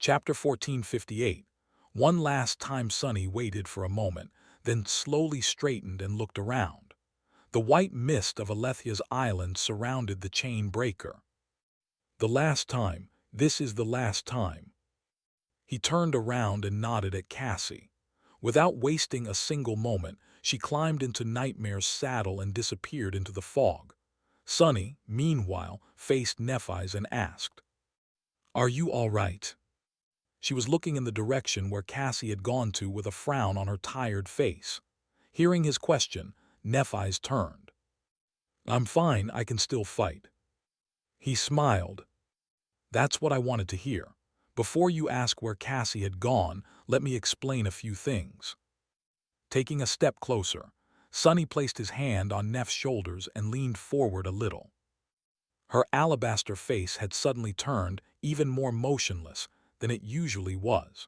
Chapter 1458. One last time Sunny waited for a moment, then slowly straightened and looked around. The white mist of Alethia's island surrounded the chain breaker. The last time, this is the last time. He turned around and nodded at Cassie. Without wasting a single moment, she climbed into Nightmare's saddle and disappeared into the fog. Sunny, meanwhile, faced Nephi's and asked, "Are you all right?" She was looking in the direction where Cassie had gone to with a frown on her tired face. Hearing his question, Nephi's turned. "I'm fine, I can still fight." He smiled. "That's what I wanted to hear. Before you ask where Cassie had gone, let me explain a few things." Taking a step closer, Sunny placed his hand on Neff's shoulders and leaned forward a little. Her alabaster face had suddenly turned even more motionless than it usually was.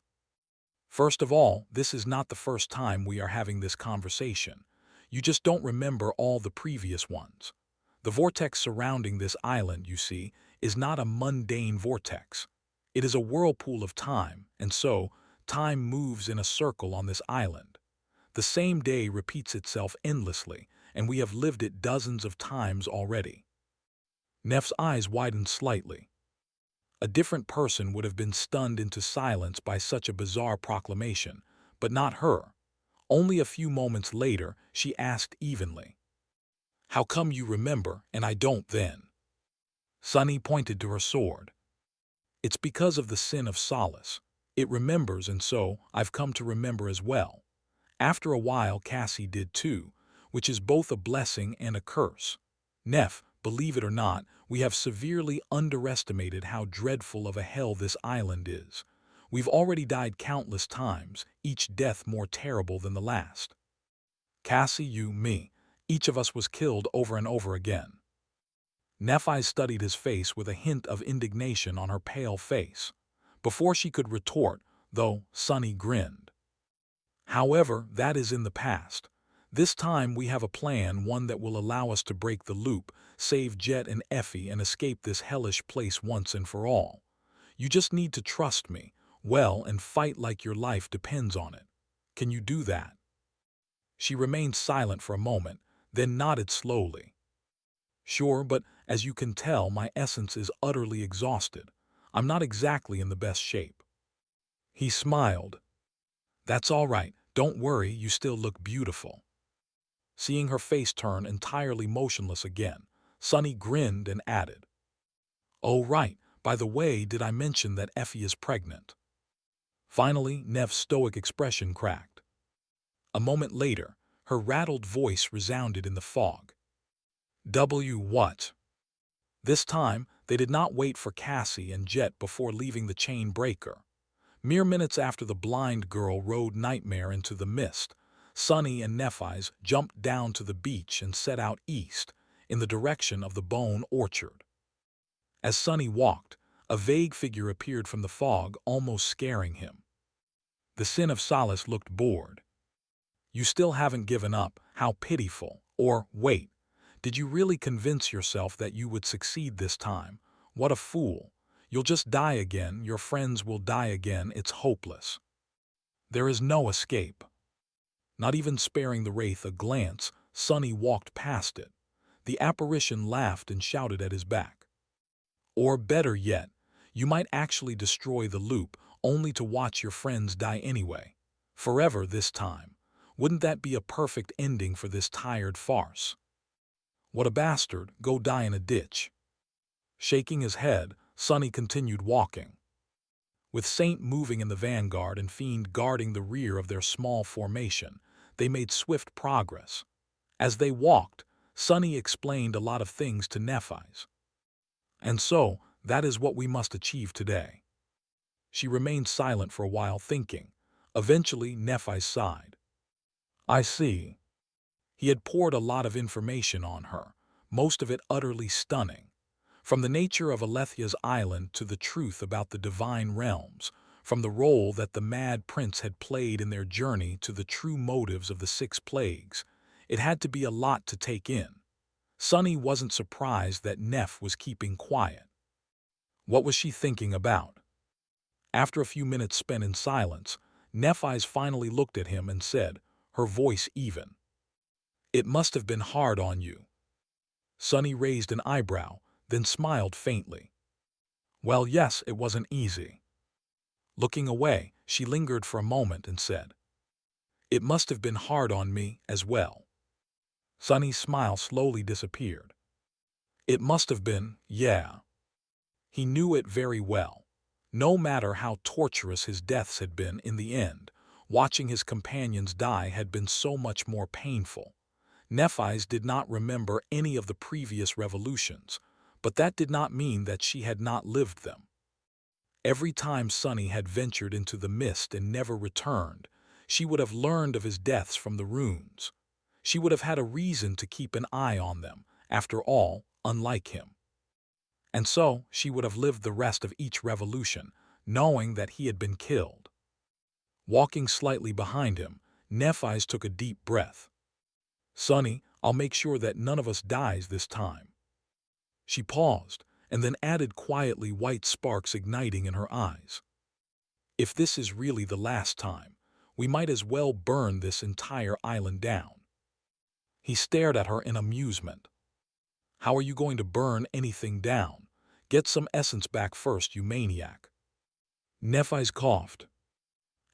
"First of all, this is not the first time we are having this conversation. You just don't remember all the previous ones. The vortex surrounding this island, you see, is not a mundane vortex. It is a whirlpool of time, and so, time moves in a circle on this island. The same day repeats itself endlessly, and we have lived it dozens of times already." Neff's eyes widened slightly. A different person would have been stunned into silence by such a bizarre proclamation, but not her. Only a few moments later, she asked evenly, "How come you remember and I don't then?" Sunny pointed to her sword. "It's because of the sin of solace. It remembers, and so I've come to remember as well. After a while Cassie did too, which is both a blessing and a curse. Neff, believe it or not, we have severely underestimated how dreadful of a hell this island is. We've already died countless times, each death more terrible than the last. Cassie, you, me, each of us was killed over and over again." Nephi studied his face with a hint of indignation on her pale face. Before she could retort, though, Sunny grinned. "However, that is in the past. This time we have a plan, one that will allow us to break the loop, save Jet and Effie, and escape this hellish place once and for all. You just need to trust me, well, and fight like your life depends on it. Can you do that?" She remained silent for a moment, then nodded slowly. "Sure, but as you can tell, my essence is utterly exhausted. I'm not exactly in the best shape." He smiled. "That's all right. Don't worry, you still look beautiful." Seeing her face turn entirely motionless again, Sunny grinned and added, "Oh right, by the way, did I mention that Effie is pregnant?" Finally, Neff's stoic expression cracked. A moment later, her rattled voice resounded in the fog. What?" This time, they did not wait for Cassie and Jet before leaving the chain breaker. Mere minutes after the blind girl rode Nightmare into the mist, Sunny and Nephi's jumped down to the beach and set out east, in the direction of the Bone Orchard. As Sunny walked, a vague figure appeared from the fog, almost scaring him. The Sin of Solace looked bored. "You still haven't given up, how pitiful. Or, wait, did you really convince yourself that you would succeed this time? What a fool. You'll just die again, your friends will die again, it's hopeless. There is no escape." Not even sparing the wraith a glance, Sunny walked past it. The apparition laughed and shouted at his back. "Or better yet, you might actually destroy the loop, only to watch your friends die anyway. Forever this time. Wouldn't that be a perfect ending for this tired farce? What a bastard, go die in a ditch." Shaking his head, Sunny continued walking. With Saint moving in the vanguard and Fiend guarding the rear of their small formation, they made swift progress. As they walked, Sunny explained a lot of things to Nephi's. "And so, that is what we must achieve today." She remained silent for a while, thinking. Eventually, Nephi sighed. "I see." He had poured a lot of information on her, most of it utterly stunning. From the nature of Alethia's island to the truth about the divine realms, from the role that the Mad Prince had played in their journey to the true motives of the 6 plagues, it had to be a lot to take in. Sunny wasn't surprised that Neff was keeping quiet. What was she thinking about? After a few minutes spent in silence, Nephis finally looked at him and said, her voice even, "It must have been hard on you." Sunny raised an eyebrow, then smiled faintly. "Well, yes, it wasn't easy." Looking away, she lingered for a moment and said, "It must have been hard on me as well." Sunny's smile slowly disappeared. "It must have been, yeah." He knew it very well. No matter how torturous his deaths had been in the end, watching his companions die had been so much more painful. Nephis did not remember any of the previous revolutions, but that did not mean that she had not lived them. Every time Sunny had ventured into the mist and never returned, she would have learned of his deaths from the runes. She would have had a reason to keep an eye on them, after all, unlike him. And so she would have lived the rest of each revolution, knowing that he had been killed. Walking slightly behind him, Nephis took a deep breath. "Sunny, I'll make sure that none of us dies this time." She paused, and then added quietly, white sparks igniting in her eyes. "If this is really the last time, we might as well burn this entire island down." He stared at her in amusement. "How are you going to burn anything down? Get some essence back first, you maniac." Nephis coughed.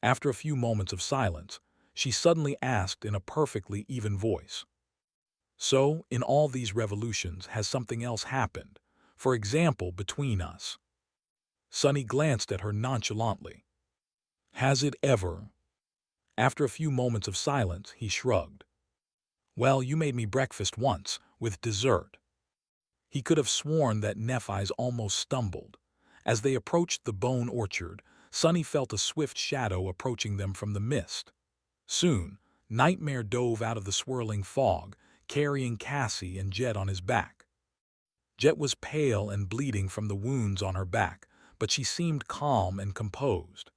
After a few moments of silence, she suddenly asked in a perfectly even voice, "So, in all these revolutions, has something else happened? For example, between us?" Sunny glanced at her nonchalantly. "Has it ever?" After a few moments of silence, he shrugged. "Well, you made me breakfast once, with dessert." He could have sworn that Nephis almost stumbled. As they approached the bone orchard, Sunny felt a swift shadow approaching them from the mist. Soon, Nightmare dove out of the swirling fog, carrying Cassie and Jet on his back. Jet was pale and bleeding from the wounds on her back, but she seemed calm and composed.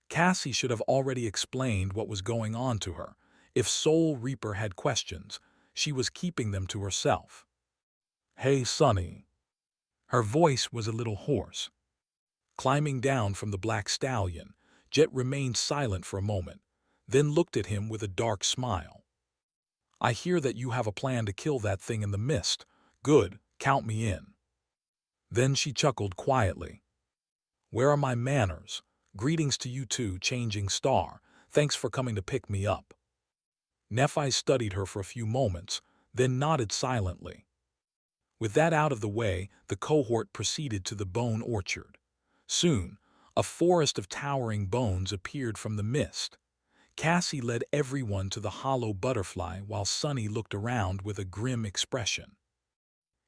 Cassie should have already explained what was going on to her. If Soul Reaper had questions, she was keeping them to herself. "Hey, Sunny." Her voice was a little hoarse. Climbing down from the black stallion, Jet remained silent for a moment, then looked at him with a dark smile. "I hear that you have a plan to kill that thing in the mist. Good, count me in." Then she chuckled quietly. "Where are my manners? Greetings to you too, Changing Star. Thanks for coming to pick me up." Nephis studied her for a few moments, then nodded silently. With that out of the way, the cohort proceeded to the bone orchard. Soon, a forest of towering bones appeared from the mist. Cassie led everyone to the hollow butterfly while Sunny looked around with a grim expression.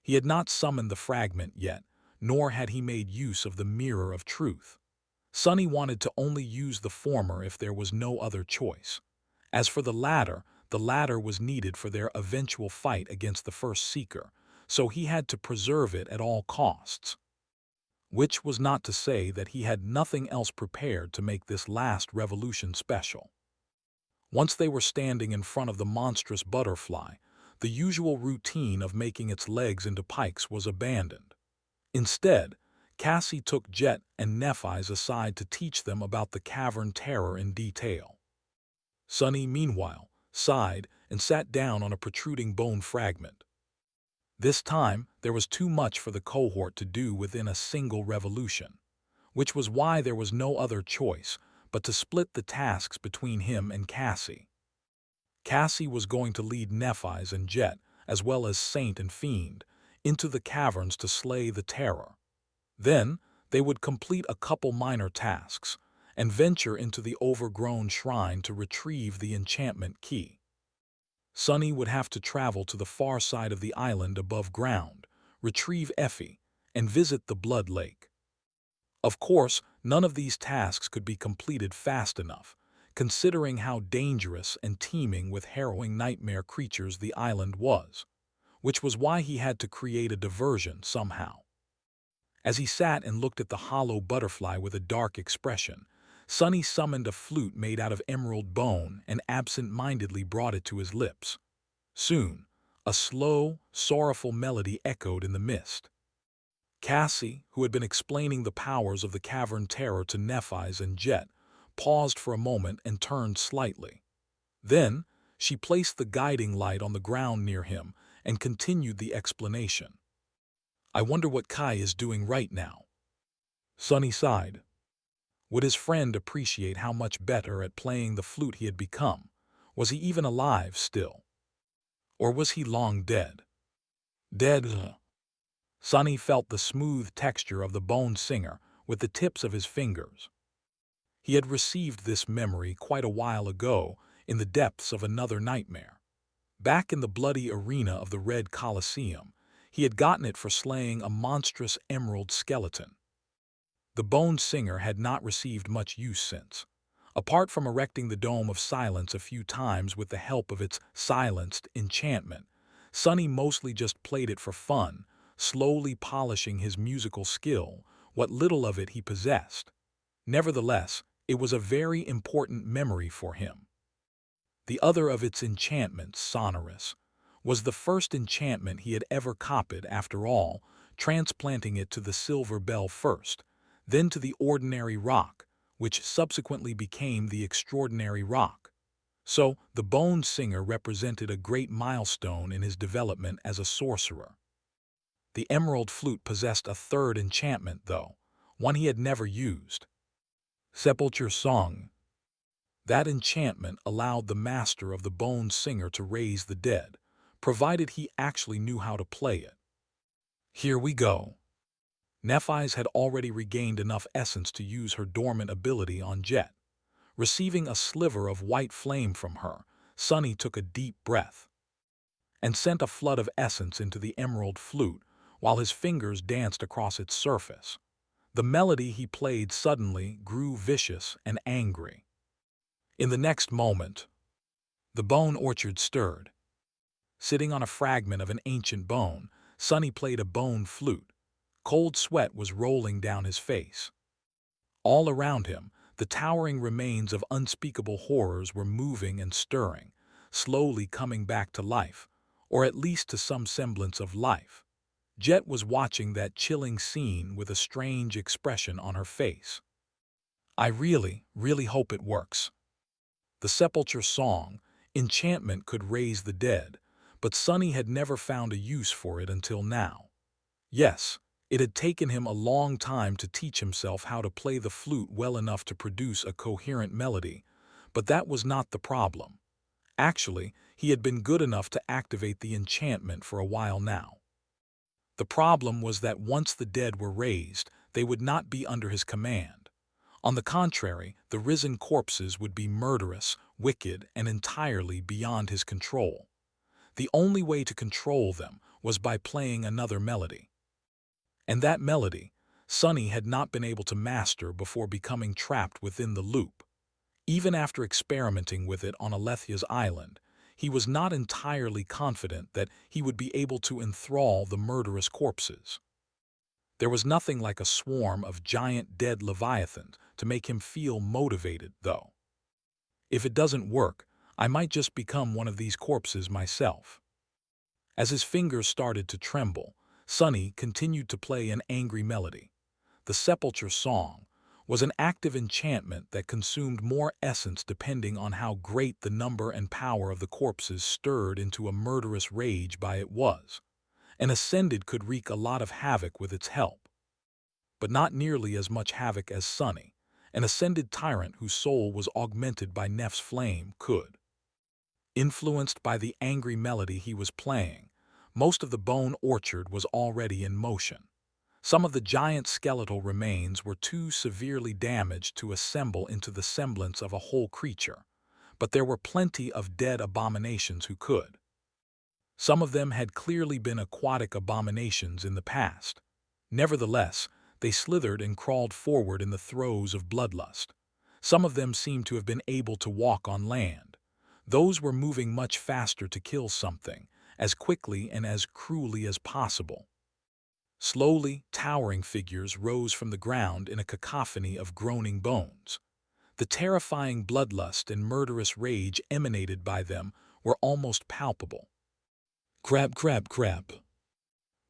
He had not summoned the fragment yet, nor had he made use of the Mirror of Truth. Sunny wanted to only use the former if there was no other choice. As for the latter was needed for their eventual fight against the First Seeker, so he had to preserve it at all costs. Which was not to say that he had nothing else prepared to make this last revolution special. Once they were standing in front of the monstrous butterfly, the usual routine of making its legs into pikes was abandoned. Instead, Cassie took Jet and Nephis aside to teach them about the cavern terror in detail. Sunny, meanwhile, sighed and sat down on a protruding bone fragment. This time, there was too much for the cohort to do within a single revolution, which was why there was no other choice but to split the tasks between him and Cassie. Cassie was going to lead Nephis and Jet, as well as Saint and Fiend, into the caverns to slay the terror. Then, they would complete a couple minor tasks and venture into the overgrown shrine to retrieve the enchantment key. Sunny would have to travel to the far side of the island above ground, retrieve Effie, and visit the Blood Lake. Of course, none of these tasks could be completed fast enough, considering how dangerous and teeming with harrowing nightmare creatures the island was, which was why he had to create a diversion somehow. As he sat and looked at the hollow butterfly with a dark expression, Sunny summoned a flute made out of emerald bone and absent-mindedly brought it to his lips. Soon, a slow, sorrowful melody echoed in the mist. Cassie, who had been explaining the powers of the cavern terror to Nephi's and Jet, paused for a moment and turned slightly. Then, she placed the guiding light on the ground near him and continued the explanation. "I wonder what Kai is doing right now." Sonny sighed. Would his friend appreciate how much better at playing the flute he had become? Was he even alive still? Or was he long dead? Dead? Sonny felt the smooth texture of the bone singer with the tips of his fingers. He had received this memory quite a while ago in the depths of another nightmare. Back in the bloody arena of the Red Colosseum, he had gotten it for slaying a monstrous emerald skeleton. The Bone Singer had not received much use since. Apart from erecting the Dome of Silence a few times with the help of its silenced enchantment, Sonny mostly just played it for fun, slowly polishing his musical skill, what little of it he possessed. Nevertheless, it was a very important memory for him. The other of its enchantments, Sonorous, was the first enchantment he had ever copied after all, transplanting it to the silver bell first, then to the ordinary rock, which subsequently became the extraordinary rock. So, the Bone Singer represented a great milestone in his development as a sorcerer. The emerald flute possessed a third enchantment, though, one he had never used. Sepulture Song. That enchantment allowed the master of the Bone Singer to raise the dead, provided he actually knew how to play it. Here we go. Nephi's had already regained enough essence to use her dormant ability on Jet. Receiving a sliver of white flame from her, Sonny took a deep breath and sent a flood of essence into the emerald flute while his fingers danced across its surface. The melody he played suddenly grew vicious and angry. In the next moment, the bone orchard stirred. Sitting on a fragment of an ancient bone, Sonny played a bone flute. Cold sweat was rolling down his face. All around him, the towering remains of unspeakable horrors were moving and stirring, slowly coming back to life, or at least to some semblance of life. Jet was watching that chilling scene with a strange expression on her face. "I really, really hope it works." The Sepulture Song, enchantment could raise the dead, but Sonny had never found a use for it until now. Yes, it had taken him a long time to teach himself how to play the flute well enough to produce a coherent melody, but that was not the problem. Actually, he had been good enough to activate the enchantment for a while now. The problem was that once the dead were raised, they would not be under his command. On the contrary, the risen corpses would be murderous, wicked, and entirely beyond his control. The only way to control them was by playing another melody. And that melody, Sonny had not been able to master before becoming trapped within the loop. Even after experimenting with it on Alethia's island, he was not entirely confident that he would be able to enthrall the murderous corpses. There was nothing like a swarm of giant dead leviathans to make him feel motivated, though. If it doesn't work, I might just become one of these corpses myself. As his fingers started to tremble, Sonny continued to play an angry melody. The Sepulture Song was an active enchantment that consumed more essence depending on how great the number and power of the corpses stirred into a murderous rage by it was. An Ascended could wreak a lot of havoc with its help, but not nearly as much havoc as Sonny, an Ascended tyrant whose soul was augmented by Neph's flame, could. Influenced by the angry melody he was playing, most of the bone orchard was already in motion. Some of the giant skeletal remains were too severely damaged to assemble into the semblance of a whole creature, but there were plenty of dead abominations who could. Some of them had clearly been aquatic abominations in the past. Nevertheless, they slithered and crawled forward in the throes of bloodlust. Some of them seemed to have been able to walk on land. Those were moving much faster to kill something, as quickly and as cruelly as possible. Slowly, towering figures rose from the ground in a cacophony of groaning bones. The terrifying bloodlust and murderous rage emanated by them were almost palpable. Crab, crab, crab.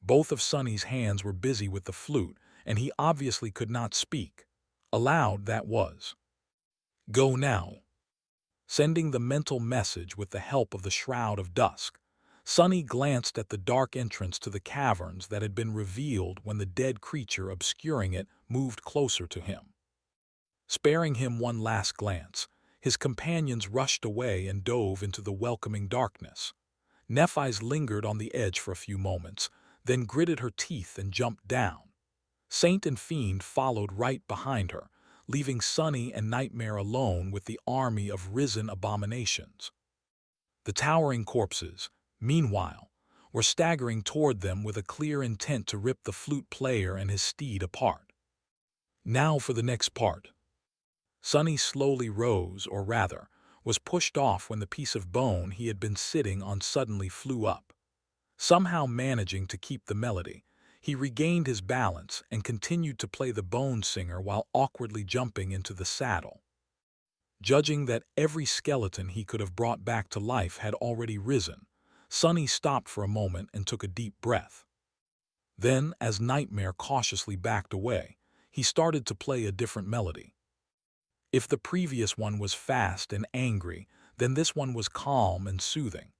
Both of Sonny's hands were busy with the flute, and he obviously could not speak. Aloud, that was. Go now. Sending the mental message with the help of the Shroud of Dusk, Sonny glanced at the dark entrance to the caverns that had been revealed when the dead creature obscuring it moved closer to him. Sparing him one last glance, his companions rushed away and dove into the welcoming darkness. Nephi's lingered on the edge for a few moments, then gritted her teeth and jumped down. Saint and Fiend followed right behind her, leaving Sonny and Nightmare alone with the army of risen abominations. The towering corpses, meanwhile, were staggering toward them with a clear intent to rip the flute player and his steed apart. Now for the next part. Sonny slowly rose, or rather, was pushed off when the piece of bone he had been sitting on suddenly flew up. Somehow managing to keep the melody, he regained his balance and continued to play the bone singer while awkwardly jumping into the saddle. Judging that every skeleton he could have brought back to life had already risen, Sonny stopped for a moment and took a deep breath. Then, as Nightmare cautiously backed away, he started to play a different melody. If the previous one was fast and angry, then this one was calm and soothing.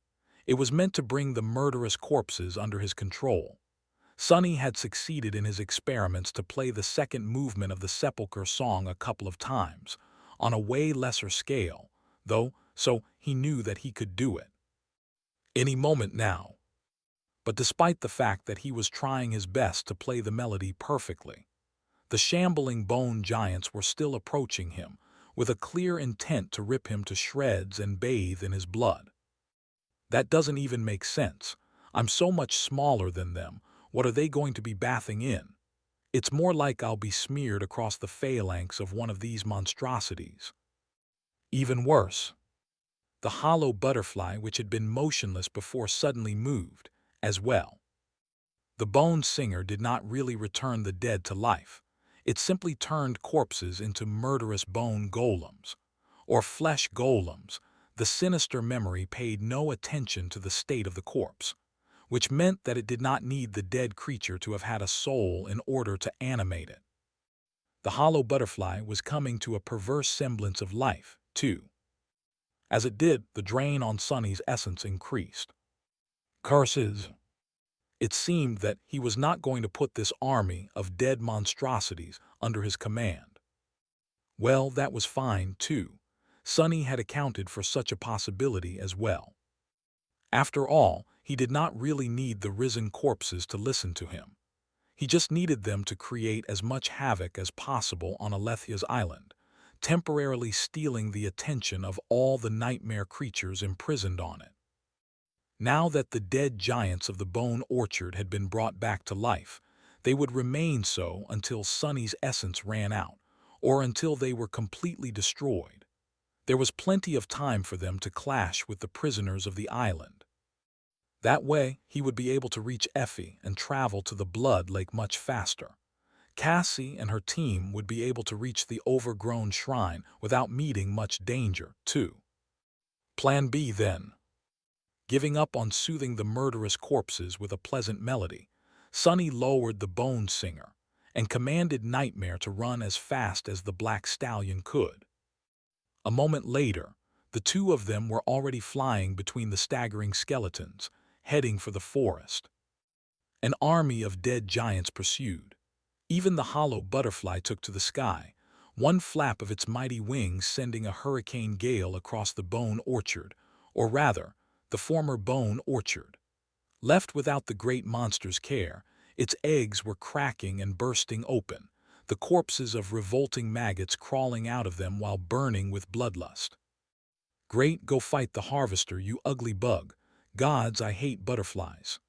It was meant to bring the murderous corpses under his control. Sonny had succeeded in his experiments to play the second movement of the Sepulchre song a couple of times, on a way lesser scale, though, so he knew that he could do it. Any moment now. But despite the fact that he was trying his best to play the melody perfectly, the shambling bone giants were still approaching him, with a clear intent to rip him to shreds and bathe in his blood. That doesn't even make sense. I'm so much smaller than them. What are they going to be bathing in? It's more like I'll be smeared across the phalanx of one of these monstrosities. Even worse, the hollow butterfly which had been motionless before suddenly moved, as well. The bone singer did not really return the dead to life. It simply turned corpses into murderous bone golems, or flesh golems. The sinister memory paid no attention to the state of the corpse, which meant that it did not need the dead creature to have had a soul in order to animate it. The hollow butterfly was coming to a perverse semblance of life, too. As it did, the drain on Sonny's essence increased. Curses! It seemed that he was not going to put this army of dead monstrosities under his command. Well, that was fine, too. Sonny had accounted for such a possibility as well. After all, he did not really need the risen corpses to listen to him. He just needed them to create as much havoc as possible on Alethia's island, temporarily stealing the attention of all the nightmare creatures imprisoned on it. Now that the dead giants of the Bone Orchard had been brought back to life, they would remain so until Sonny's essence ran out, or until they were completely destroyed. There was plenty of time for them to clash with the prisoners of the island. That way, he would be able to reach Effie and travel to the Blood Lake much faster. Cassie and her team would be able to reach the overgrown shrine without meeting much danger, too. Plan B, then. Giving up on soothing the murderous corpses with a pleasant melody, Sonny lowered the bone singer and commanded Nightmare to run as fast as the black stallion could. A moment later, the two of them were already flying between the staggering skeletons, heading for the forest. An army of dead giants pursued. Even the hollow butterfly took to the sky, one flap of its mighty wings sending a hurricane gale across the Bone Orchard, or rather, the former Bone Orchard. Left without the great monster's care, its eggs were cracking and bursting open, the corpses of revolting maggots crawling out of them while burning with bloodlust. Great, go fight the harvester, you ugly bug. Gods, I hate butterflies.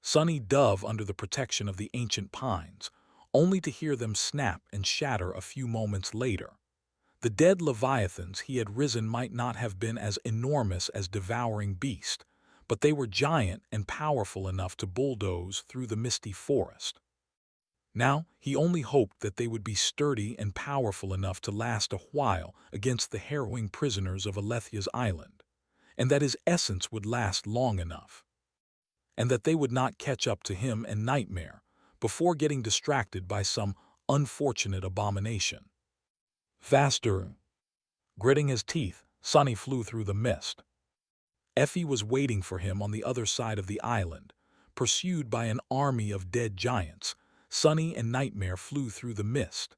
Sonny dove under the protection of the ancient pines, only to hear them snap and shatter a few moments later. The dead leviathans he had risen might not have been as enormous as devouring beast, but they were giant and powerful enough to bulldoze through the misty forest. Now he only hoped that they would be sturdy and powerful enough to last a while against the harrowing prisoners of Alethia's island, and that his essence would last long enough. and that they would not catch up to him and Nightmare before getting distracted by some unfortunate abomination. Faster! Gritting his teeth, Sonny flew through the mist. Effie was waiting for him on the other side of the island. Pursued by an army of dead giants, Sonny and Nightmare flew through the mist.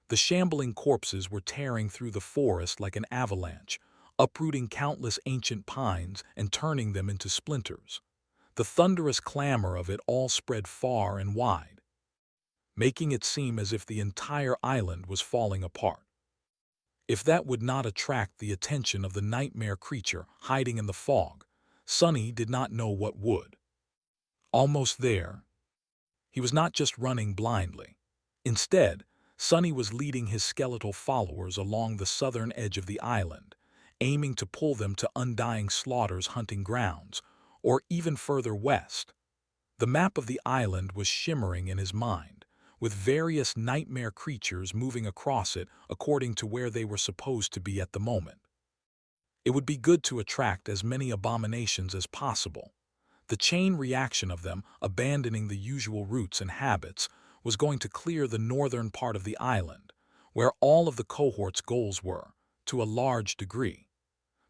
The shambling corpses were tearing through the forest like an avalanche, uprooting countless ancient pines and turning them into splinters. The thunderous clamor of it all spread far and wide, making it seem as if the entire island was falling apart. If that would not attract the attention of the nightmare creature hiding in the fog, Sonny did not know what would. Almost there, he was not just running blindly. Instead, Sonny was leading his skeletal followers along the southern edge of the island, aiming to pull them to Undying Slaughter's hunting grounds, or even further west. The map of the island was shimmering in his mind, with various nightmare creatures moving across it according to where they were supposed to be at the moment. It would be good to attract as many abominations as possible. The chain reaction of them, abandoning the usual routes and habits, was going to clear the northern part of the island, where all of the cohort's goals were, to a large degree.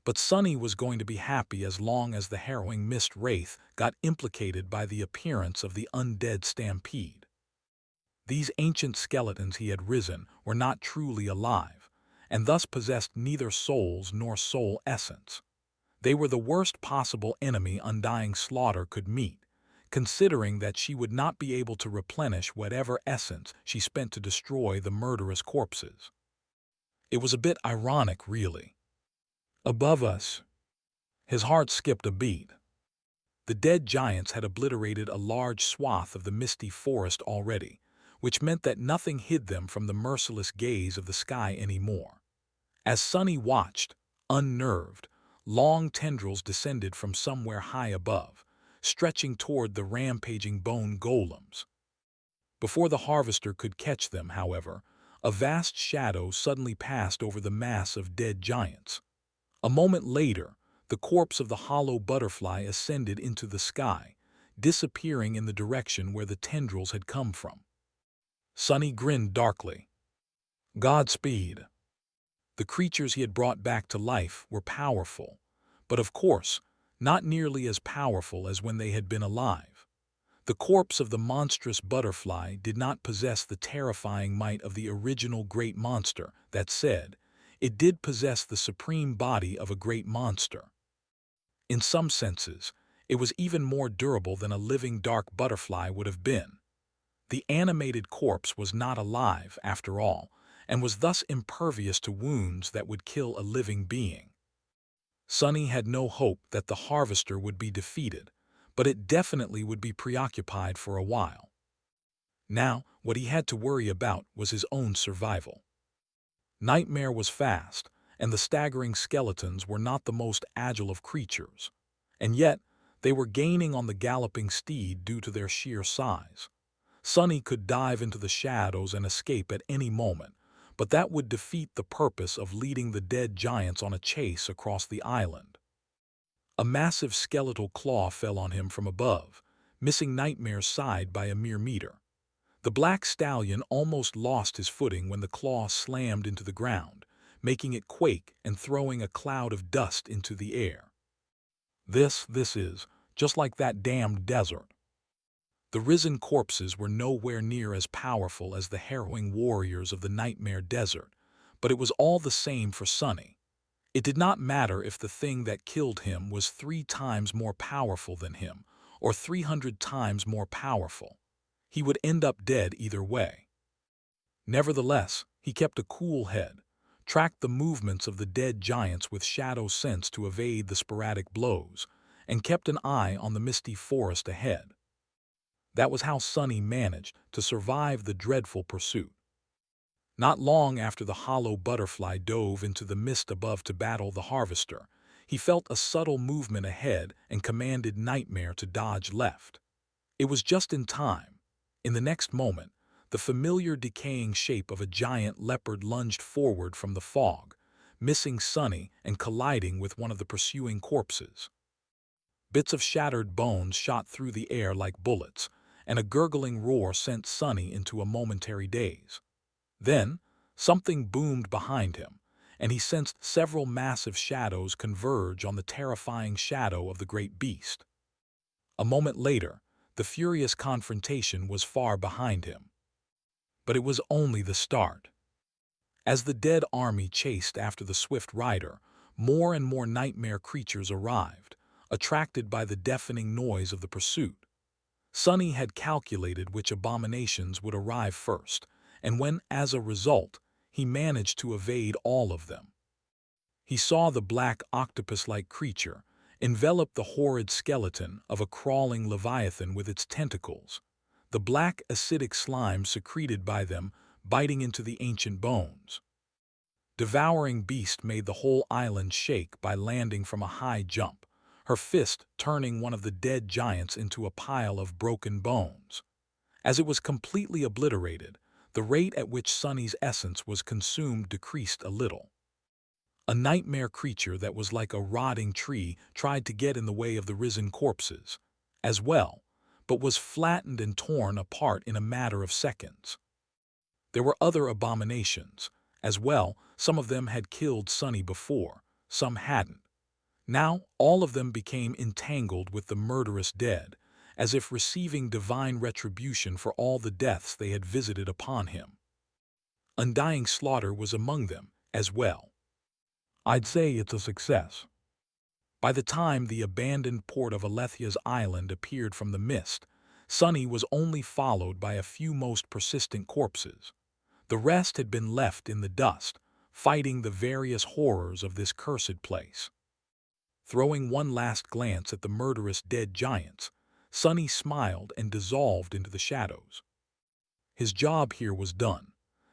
But Sonny was going to be happy as long as the harrowing Mist Wraith got implicated by the appearance of the undead stampede. These ancient skeletons he had risen were not truly alive, and thus possessed neither souls nor soul essence. They were the worst possible enemy Undying Slaughter could meet, considering that she would not be able to replenish whatever essence she spent to destroy the murderous corpses. It was a bit ironic, really. Above us, his heart skipped a beat. The dead giants had obliterated a large swath of the misty forest already, which meant that nothing hid them from the merciless gaze of the sky anymore. As Sonny watched, unnerved, long tendrils descended from somewhere high above, stretching toward the rampaging bone golems. Before the harvester could catch them, however, a vast shadow suddenly passed over the mass of dead giants. A moment later, the corpse of the hollow butterfly ascended into the sky, disappearing in the direction where the tendrils had come from. Sonny grinned darkly. Godspeed. The creatures he had brought back to life were powerful, but of course, not nearly as powerful as when they had been alive. The corpse of the monstrous butterfly did not possess the terrifying might of the original great monster. That said, it did possess the supreme body of a great monster. In some senses, it was even more durable than a living dark butterfly would have been. The animated corpse was not alive, after all, and was thus impervious to wounds that would kill a living being. Sonny had no hope that the harvester would be defeated, but it definitely would be preoccupied for a while. Now, what he had to worry about was his own survival. Nightmare was fast, and the staggering skeletons were not the most agile of creatures, and yet they were gaining on the galloping steed due to their sheer size. Sonny could dive into the shadows and escape at any moment, but that would defeat the purpose of leading the dead giants on a chase across the island. A massive skeletal claw fell on him from above, missing Nightmare's side by a mere meter. The black stallion almost lost his footing when the claw slammed into the ground, making it quake and throwing a cloud of dust into the air. This is just like that damned desert. The risen corpses were nowhere near as powerful as the harrowing warriors of the Nightmare Desert, but it was all the same for Sonny. It did not matter if the thing that killed him was 3 times more powerful than him, or 300 times more powerful. He would end up dead either way. Nevertheless, he kept a cool head, tracked the movements of the dead giants with shadow sense to evade the sporadic blows, and kept an eye on the misty forest ahead. That was how Sonny managed to survive the dreadful pursuit. Not long after the hollow butterfly dove into the mist above to battle the harvester, he felt a subtle movement ahead and commanded Nightmare to dodge left. It was just in time. In the next moment, the familiar decaying shape of a giant leopard lunged forward from the fog, missing Sonny and colliding with one of the pursuing corpses. Bits of shattered bones shot through the air like bullets, and a gurgling roar sent Sonny into a momentary daze. Then, something boomed behind him, and he sensed several massive shadows converge on the terrifying shadow of the great beast. A moment later, the furious confrontation was far behind him. But it was only the start. As the dead army chased after the swift rider, more and more nightmare creatures arrived, attracted by the deafening noise of the pursuit. Sonny had calculated which abominations would arrive first, and when, as a result, he managed to evade all of them. He saw the black octopus-like creature envelop the horrid skeleton of a crawling leviathan with its tentacles, the black acidic slime secreted by them biting into the ancient bones. Devouring Beast made the whole island shake by landing from a high jump, her fist turning one of the dead giants into a pile of broken bones. As it was completely obliterated, the rate at which Sonny's essence was consumed decreased a little. A nightmare creature that was like a rotting tree tried to get in the way of the risen corpses, as well, but was flattened and torn apart in a matter of seconds. There were other abominations, as well. Some of them had killed Sonny before, some hadn't. Now all of them became entangled with the murderous dead, as if receiving divine retribution for all the deaths they had visited upon him. Undying slaughter was among them, as well. I'd say it's a success. By the time the abandoned port of Alethia's island appeared from the mist, Sonny was only followed by a few most persistent corpses. The rest had been left in the dust, fighting the various horrors of this cursed place. Throwing one last glance at the murderous dead giants, Sonny smiled and dissolved into the shadows. His job here was done.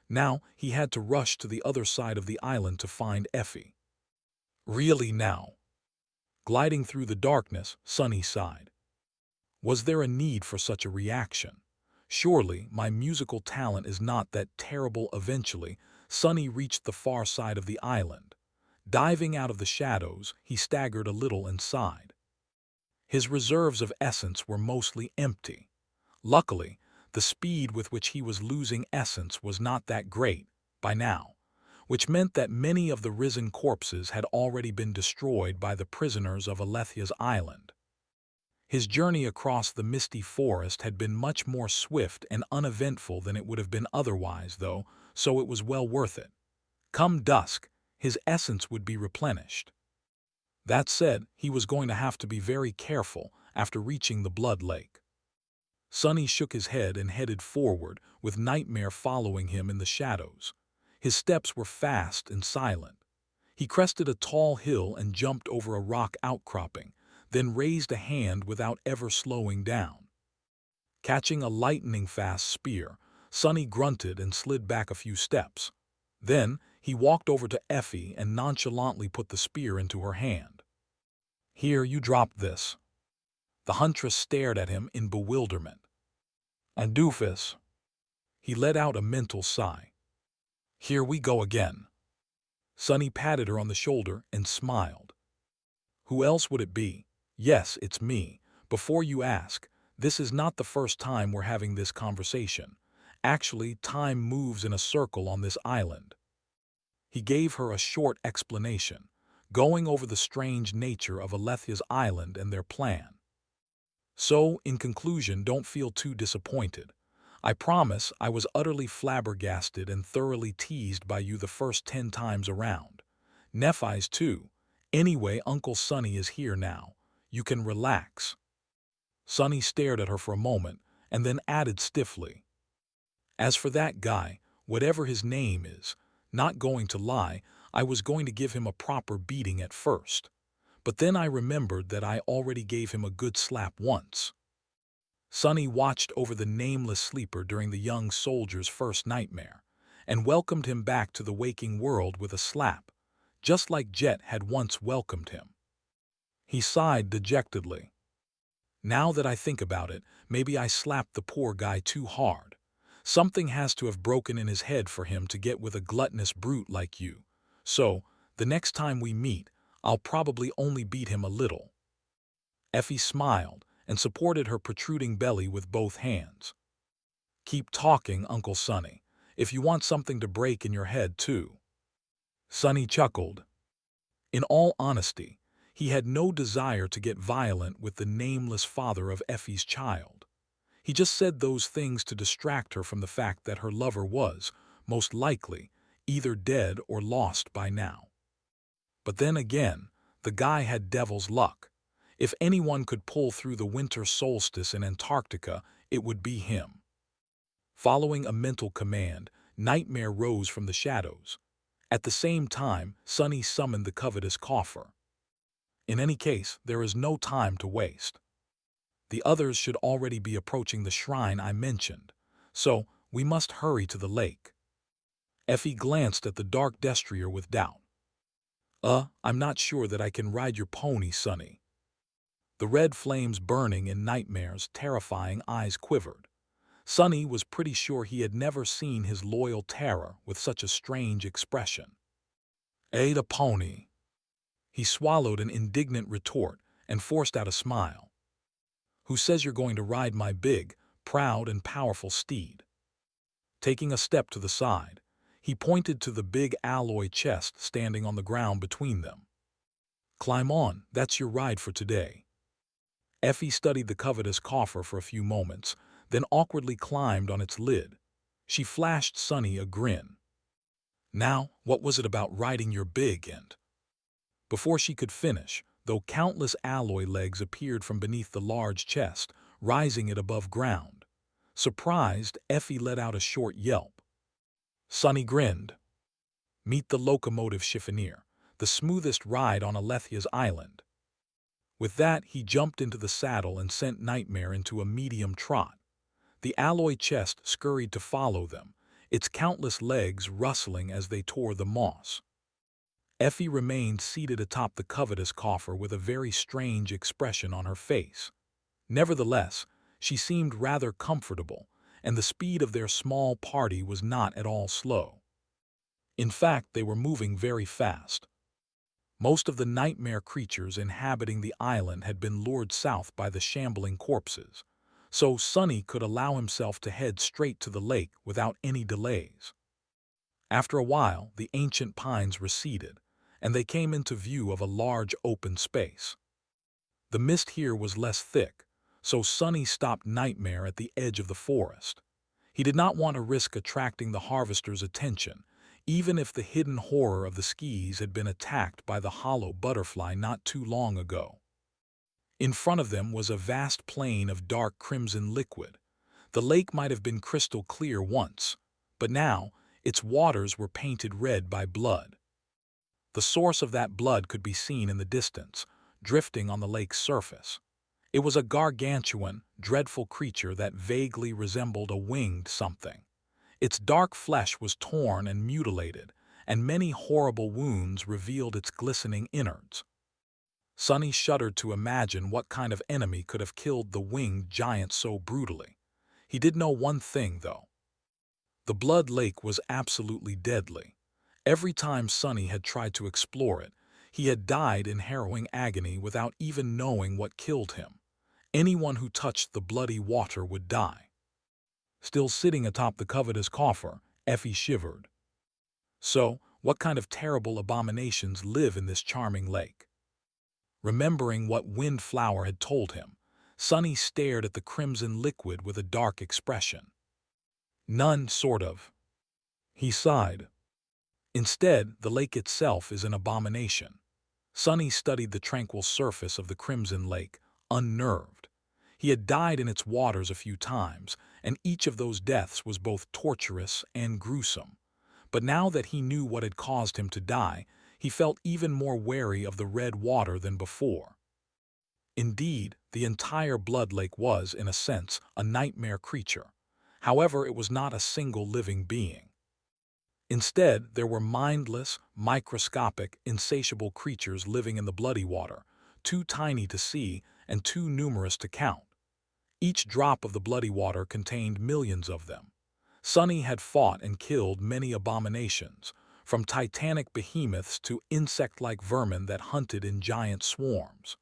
Now he had to rush to the other side of the island to find Effie. Really now? Gliding through the darkness, Sonny sighed. Was there a need for such a reaction? Surely my musical talent is not that terrible. Eventually, Sonny reached the far side of the island. Diving out of the shadows, he staggered a little and sighed. His reserves of essence were mostly empty. Luckily, the speed with which he was losing essence was not that great, by now, which meant that many of the risen corpses had already been destroyed by the prisoners of Alethia's island. His journey across the misty forest had been much more swift and uneventful than it would have been otherwise, though, so it was well worth it. Come dusk, his essence would be replenished. That said, he was going to have to be very careful after reaching the Blood Lake. Sonny shook his head and headed forward, with Nightmare following him in the shadows. His steps were fast and silent. He crested a tall hill and jumped over a rock outcropping, then raised a hand without ever slowing down. Catching a lightning-fast spear, Sonny grunted and slid back a few steps. Then, he walked over to Effie and nonchalantly put the spear into her hand. Here, you dropped this. The huntress stared at him in bewilderment. A doofus. He let out a mental sigh. Here we go again. Sonny patted her on the shoulder and smiled. Who else would it be? Yes, it's me. Before you ask, this is not the first time we're having this conversation. Actually, time moves in a circle on this island. He gave her a short explanation, going over the strange nature of Alethia's island and their plan. So, in conclusion, don't feel too disappointed. I promise I was utterly flabbergasted and thoroughly teased by you the first 10 times around. Nephis too. Anyway, Uncle Sonny is here now. You can relax. Sonny stared at her for a moment and then added stiffly. As for that guy, whatever his name is, not going to lie, I was going to give him a proper beating at first. But then I remembered that I already gave him a good slap once. Sonny watched over the nameless sleeper during the young soldier's first nightmare, and welcomed him back to the waking world with a slap, just like Jet had once welcomed him. He sighed dejectedly. Now that I think about it, maybe I slapped the poor guy too hard. Something has to have broken in his head for him to get with a gluttonous brute like you. So, the next time we meet, I'll probably only beat him a little. Effie smiled and supported her protruding belly with both hands. "Keep talking, Uncle Sonny, if you want something to break in your head, too." Sonny chuckled. In all honesty, he had no desire to get violent with the nameless father of Effie's child. He just said those things to distract her from the fact that her lover was, most likely, either dead or lost by now. But then again, the guy had devil's luck. If anyone could pull through the winter solstice in Antarctica, it would be him. Following a mental command, Nightmare rose from the shadows. At the same time, Sonny summoned the covetous coffer. In any case, there is no time to waste. The others should already be approaching the shrine I mentioned, so we must hurry to the lake. Effie glanced at the dark destrier with doubt. I'm not sure that I can ride your pony, Sonny." The red flames burning in Nightmare's terrifying eyes quivered. Sonny was pretty sure he had never seen his loyal terror with such a strange expression. "Ain't a pony." He swallowed an indignant retort and forced out a smile. "Who says you're going to ride my big, proud and powerful steed?" Taking a step to the side, he pointed to the big alloy chest standing on the ground between them. "Climb on, that's your ride for today." Effie studied the covetous coffer for a few moments, then awkwardly climbed on its lid. She flashed Sonny a grin. "Now, what was it about riding your big and—" Before she could finish, though countless alloy legs appeared from beneath the large chest, rising it above ground. Surprised, Effie let out a short yelp. Sonny grinned. "Meet the locomotive chiffonier, the smoothest ride on Alethia's island." With that, he jumped into the saddle and sent Nightmare into a medium trot. The alloy chest scurried to follow them, its countless legs rustling as they tore the moss. Effie remained seated atop the covetous coffer with a very strange expression on her face. Nevertheless, she seemed rather comfortable, and the speed of their small party was not at all slow. In fact, they were moving very fast. Most of the nightmare creatures inhabiting the island had been lured south by the shambling corpses, so Sonny could allow himself to head straight to the lake without any delays. After a while, the ancient pines receded, and they came into view of a large open space. The mist here was less thick, so Sonny stopped Nightmare at the edge of the forest. He did not want to risk attracting the harvester's attention, even if the hidden horror of the skis had been attacked by the hollow butterfly not too long ago. In front of them was a vast plain of dark crimson liquid. The lake might have been crystal clear once, but now its waters were painted red by blood. The source of that blood could be seen in the distance, drifting on the lake's surface. It was a gargantuan, dreadful creature that vaguely resembled a winged something. Its dark flesh was torn and mutilated, and many horrible wounds revealed its glistening innards. Sonny shuddered to imagine what kind of enemy could have killed the winged giant so brutally. He did know one thing, though. The Blood Lake was absolutely deadly. Every time Sonny had tried to explore it, he had died in harrowing agony without even knowing what killed him. Anyone who touched the bloody water would die. Still sitting atop the covetous coffer, Effie shivered. So, what kind of terrible abominations live in this charming lake? Remembering what Windflower had told him, Sonny stared at the crimson liquid with a dark expression. "None, sort of." He sighed. "Instead, the lake itself is an abomination." Sonny studied the tranquil surface of the crimson lake, unnerved. He had died in its waters a few times, and each of those deaths was both torturous and gruesome. But now that he knew what had caused him to die, he felt even more wary of the red water than before. Indeed, the entire Blood Lake was, in a sense, a nightmare creature. However, it was not a single living being. Instead, there were mindless, microscopic, insatiable creatures living in the bloody water, too tiny to see and too numerous to count. Each drop of the bloody water contained millions of them. Sonny had fought and killed many abominations, from titanic behemoths to insect-like vermin that hunted in giant swarms.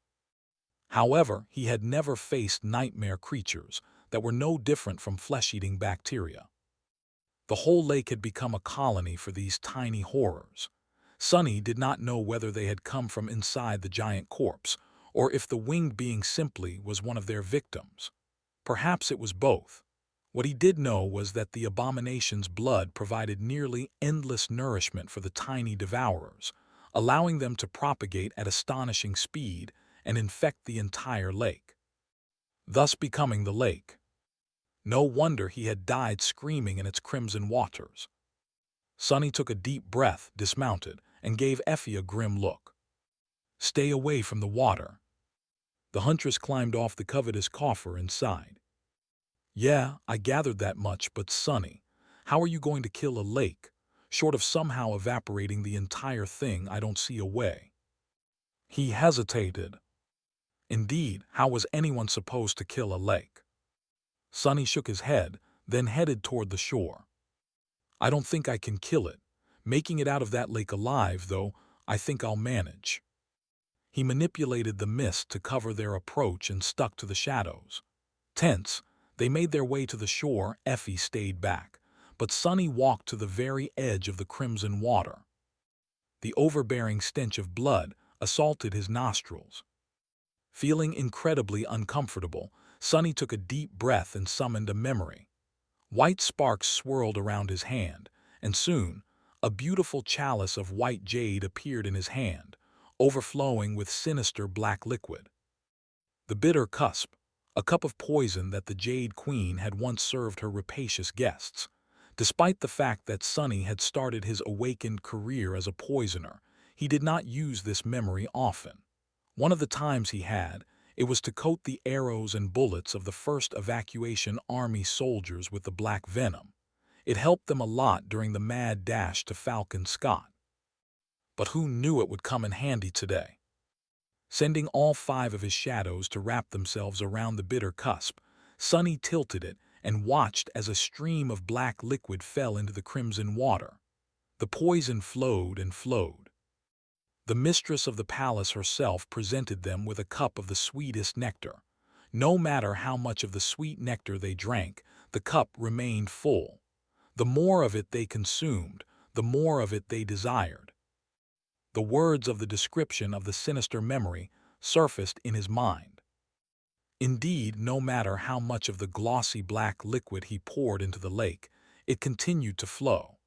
However, he had never faced nightmare creatures that were no different from flesh-eating bacteria. The whole lake had become a colony for these tiny horrors. Sunny did not know whether they had come from inside the giant corpse, or if the winged being simply was one of their victims. Perhaps it was both. What he did know was that the abomination's blood provided nearly endless nourishment for the tiny devourers, allowing them to propagate at astonishing speed and infect the entire lake, thus becoming the lake. No wonder he had died screaming in its crimson waters. Sunny took a deep breath, dismounted, and gave Effie a grim look. "Stay away from the water." The huntress climbed off the covetous coffer and sighed. "Yeah, I gathered that much, but Sunny, how are you going to kill a lake? Short of somehow evaporating the entire thing, I don't see a way." He hesitated. Indeed, how was anyone supposed to kill a lake? Sunny shook his head, then headed toward the shore. "I don't think I can kill it. Making it out of that lake alive, though, I think I'll manage." He manipulated the mist to cover their approach and stuck to the shadows. Tense, they made their way to the shore. Effie stayed back, but Sunny walked to the very edge of the crimson water. The overbearing stench of blood assaulted his nostrils. Feeling incredibly uncomfortable, Sunny took a deep breath and summoned a memory. White sparks swirled around his hand, and soon, a beautiful chalice of white jade appeared in his hand, overflowing with sinister black liquid. The bitter cusp, a cup of poison that the Jade Queen had once served her rapacious guests. Despite the fact that Sunny had started his awakened career as a poisoner, he did not use this memory often. One of the times he had, it was to coat the arrows and bullets of the 1st Evacuation Army soldiers with the black venom. It helped them a lot during the mad dash to Falcon Scott. But who knew it would come in handy today? Sending all 5 of his shadows to wrap themselves around the bitter cusp, Sunny tilted it and watched as a stream of black liquid fell into the crimson water. The poison flowed and flowed. The mistress of the palace herself presented them with a cup of the sweetest nectar. No matter how much of the sweet nectar they drank, the cup remained full. The more of it they consumed, the more of it they desired. The words of the description of the sinister memory surfaced in his mind. Indeed, no matter how much of the glossy black liquid he poured into the lake, it continued to flow.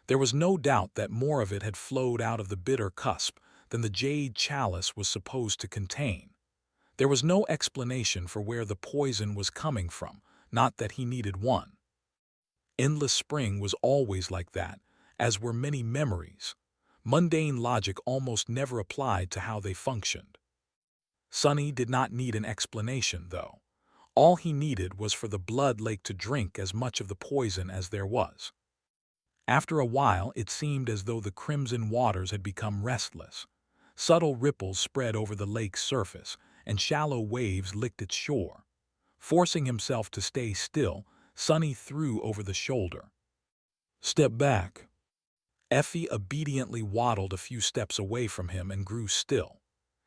There was no doubt that more of it had flowed out of the bitter cusp than the jade chalice was supposed to contain. There was no explanation for where the poison was coming from, not that he needed one. Endless Spring was always like that, as were many memories. Mundane logic almost never applied to how they functioned. Sunny did not need an explanation, though. All he needed was for the blood lake to drink as much of the poison as there was. After a while, it seemed as though the crimson waters had become restless. Subtle ripples spread over the lake's surface, and shallow waves licked its shore. Forcing himself to stay still, Sunny threw over the shoulder. "Step back." Effie obediently waddled a few steps away from him and grew still.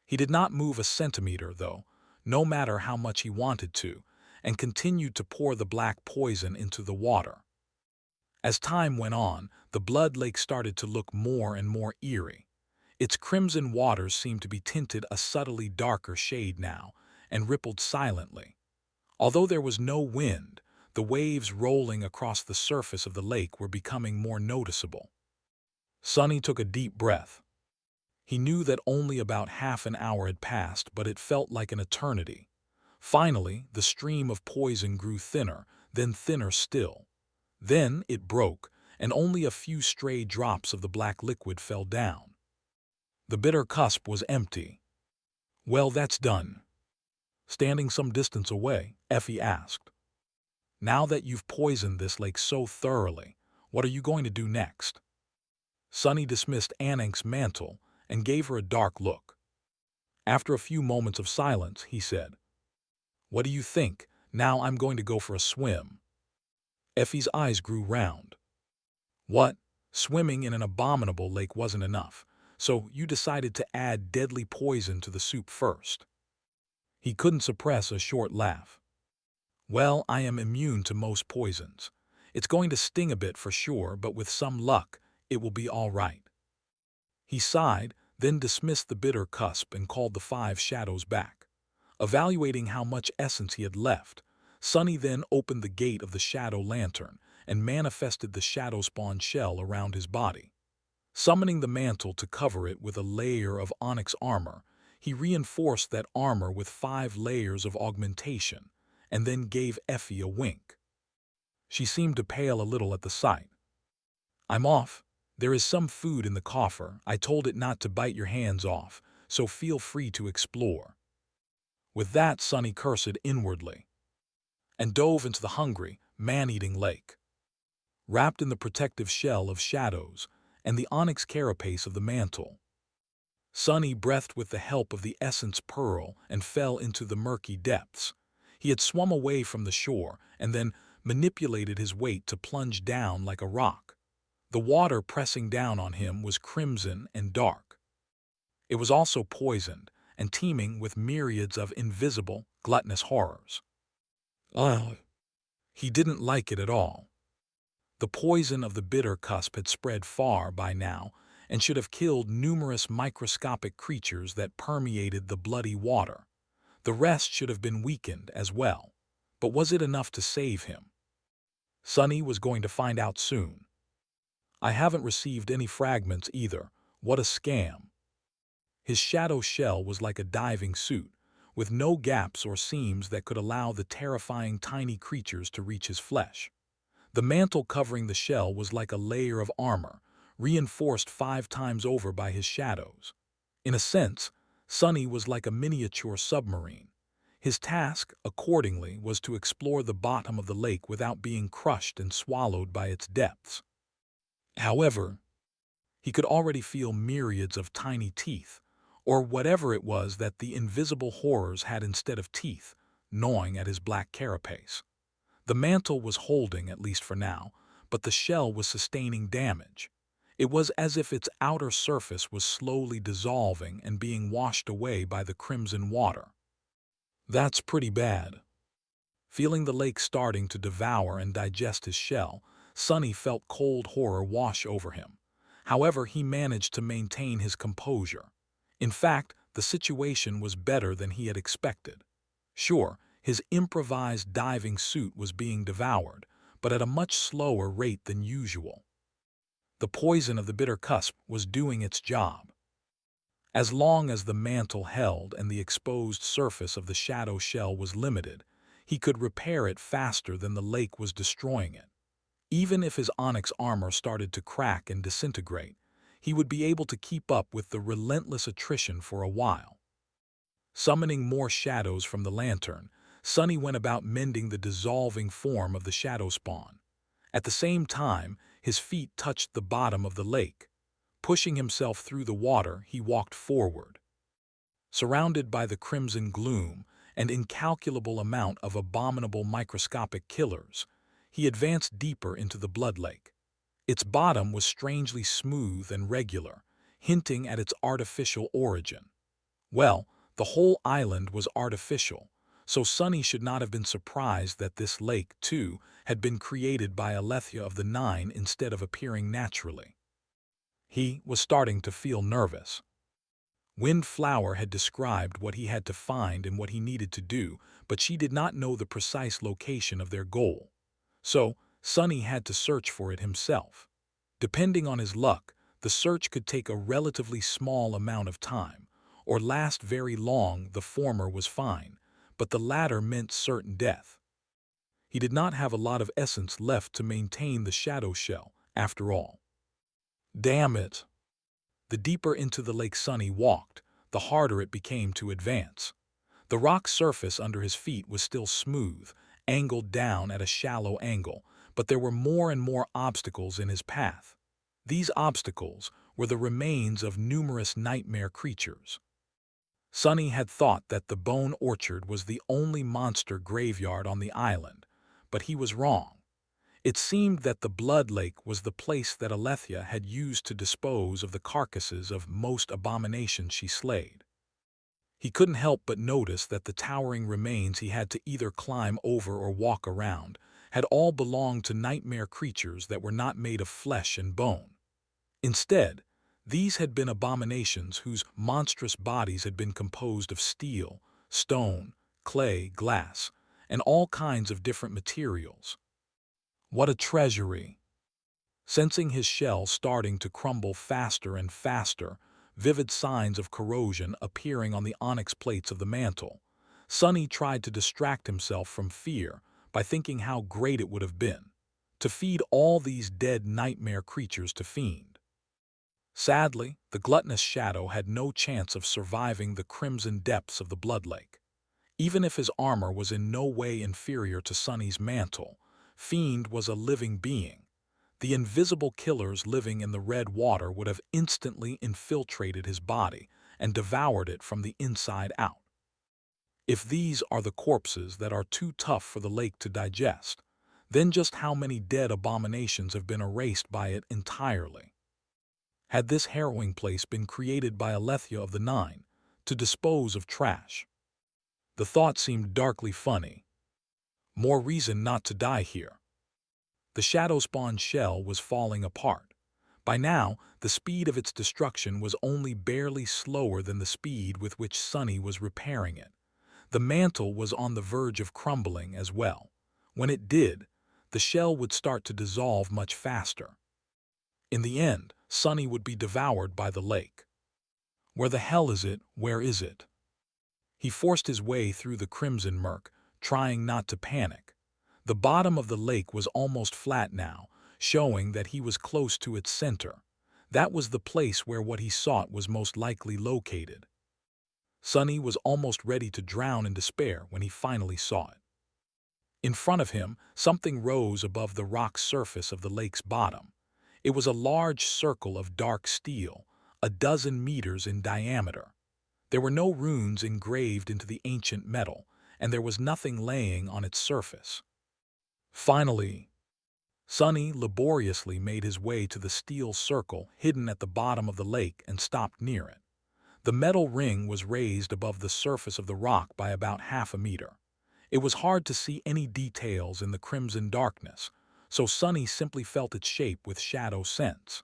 He did not move a centimeter, though, no matter how much he wanted to, and continued to pour the black poison into the water. As time went on, the blood lake started to look more and more eerie. Its crimson waters seemed to be tinted a subtly darker shade now, and rippled silently. Although there was no wind, the waves rolling across the surface of the lake were becoming more noticeable. Sunny took a deep breath. He knew that only about half an hour had passed, but it felt like an eternity. Finally, the stream of poison grew thinner, then thinner still. Then it broke, and only a few stray drops of the black liquid fell down. The bitter cusp was empty. "Well, that's done." Standing some distance away, Effie asked, "Now that you've poisoned this lake so thoroughly, what are you going to do next?" Sunny dismissed Anank's mantle and gave her a dark look. After a few moments of silence, he said, "What do you think? Now I'm going to go for a swim." Effie's eyes grew round. "What? Swimming in an abominable lake wasn't enough, so you decided to add deadly poison to the soup first?" He couldn't suppress a short laugh. Well, I am immune to most poisons. It's going to sting a bit for sure, but with some luck, it will be all right. He sighed, then dismissed the bitter cusp and called the 5 shadows back. Evaluating how much essence he had left, Sunny then opened the gate of the shadow lantern and manifested the shadow spawn shell around his body. Summoning the mantle to cover it with a layer of onyx armor, he reinforced that armor with 5 layers of augmentation, and then gave Effie a wink. She seemed to pale a little at the sight. I'm off. There is some food in the coffer. I told it not to bite your hands off, so feel free to explore. With that, Sunny cursed inwardly, and dove into the hungry, man-eating lake. Wrapped in the protective shell of shadows and the onyx carapace of the mantle, Sunny breathed with the help of the essence pearl and fell into the murky depths. He had swum away from the shore and then manipulated his weight to plunge down like a rock. The water pressing down on him was crimson and dark. It was also poisoned and teeming with myriads of invisible, gluttonous horrors. Ugh. He didn't like it at all. The poison of the bitter cusp had spread far by now and should have killed numerous microscopic creatures that permeated the bloody water. The rest should have been weakened as well. But was it enough to save him? Sunny was going to find out soon. I haven't received any fragments either. What a scam. His shadow shell was like a diving suit, with no gaps or seams that could allow the terrifying tiny creatures to reach his flesh. The mantle covering the shell was like a layer of armor, reinforced 5 times over by his shadows. In a sense, Sunny was like a miniature submarine. His task, accordingly, was to explore the bottom of the lake without being crushed and swallowed by its depths. However, he could already feel myriads of tiny teeth, or whatever it was that the invisible horrors had instead of teeth, gnawing at his black carapace. The mantle was holding, at least for now, but the shell was sustaining damage. It was as if its outer surface was slowly dissolving and being washed away by the crimson water. That's pretty bad. Feeling the lake starting to devour and digest his shell, Sunny felt cold horror wash over him. However, he managed to maintain his composure. In fact, the situation was better than he had expected. Sure, his improvised diving suit was being devoured, but at a much slower rate than usual. The poison of the bitter cusp was doing its job. As long as the mantle held and the exposed surface of the shadow shell was limited, he could repair it faster than the lake was destroying it. Even if his onyx armor started to crack and disintegrate, he would be able to keep up with the relentless attrition for a while. Summoning more shadows from the lantern, Sunny went about mending the dissolving form of the shadow spawn. At the same time, his feet touched the bottom of the lake. Pushing himself through the water, he walked forward. Surrounded by the crimson gloom and incalculable amount of abominable microscopic killers, he advanced deeper into the blood lake. Its bottom was strangely smooth and regular, hinting at its artificial origin. Well, the whole island was artificial, so Sunny should not have been surprised that this lake, too, had been created by Alethea of the Nine instead of appearing naturally. He was starting to feel nervous. Windflower had described what he had to find and what he needed to do, but she did not know the precise location of their goal. So, Sunny had to search for it himself. Depending on his luck, the search could take a relatively small amount of time, or last very long. The former was fine, but the latter meant certain death. He did not have a lot of essence left to maintain the shadow shell, after all. Damn it! The deeper into the lake Sunny walked, the harder it became to advance. The rock surface under his feet was still smooth, angled down at a shallow angle, but there were more and more obstacles in his path. These obstacles were the remains of numerous nightmare creatures. Sunny had thought that the Bone Orchard was the only monster graveyard on the island, but he was wrong. It seemed that the Blood Lake was the place that Alethea had used to dispose of the carcasses of most abominations she slayed. He couldn't help but notice that the towering remains he had to either climb over or walk around had all belonged to nightmare creatures that were not made of flesh and bone. Instead, these had been abominations whose monstrous bodies had been composed of steel, stone, clay, glass, and all kinds of different materials. What a treasury! Sensing his shell starting to crumble faster and faster, vivid signs of corrosion appearing on the onyx plates of the mantle, Sonny tried to distract himself from fear by thinking how great it would have been to feed all these dead nightmare creatures to fiend. Sadly, the gluttonous shadow had no chance of surviving the crimson depths of the blood lake. Even if his armor was in no way inferior to Sonny's mantle, Fiend was a living being. The invisible killers living in the red water would have instantly infiltrated his body and devoured it from the inside out. If these are the corpses that are too tough for the lake to digest, then just how many dead abominations have been erased by it entirely? Had this harrowing place been created by Alethea of the Nine to dispose of trash? The thought seemed darkly funny. More reason not to die here. The shadow-spawned shell was falling apart. By now, the speed of its destruction was only barely slower than the speed with which Sonny was repairing it. The mantle was on the verge of crumbling as well. When it did, the shell would start to dissolve much faster. In the end, Sonny would be devoured by the lake. Where the hell is it? Where is it? He forced his way through the crimson murk, trying not to panic. The bottom of the lake was almost flat now, showing that he was close to its center. That was the place where what he sought was most likely located. Sonny was almost ready to drown in despair when he finally saw it. In front of him, something rose above the rock surface of the lake's bottom. It was a large circle of dark steel, a dozen meters in diameter. There were no runes engraved into the ancient metal, and there was nothing laying on its surface. Finally, Sonny laboriously made his way to the steel circle hidden at the bottom of the lake and stopped near it. The metal ring was raised above the surface of the rock by about half a meter. It was hard to see any details in the crimson darkness, so Sonny simply felt its shape with shadow sense.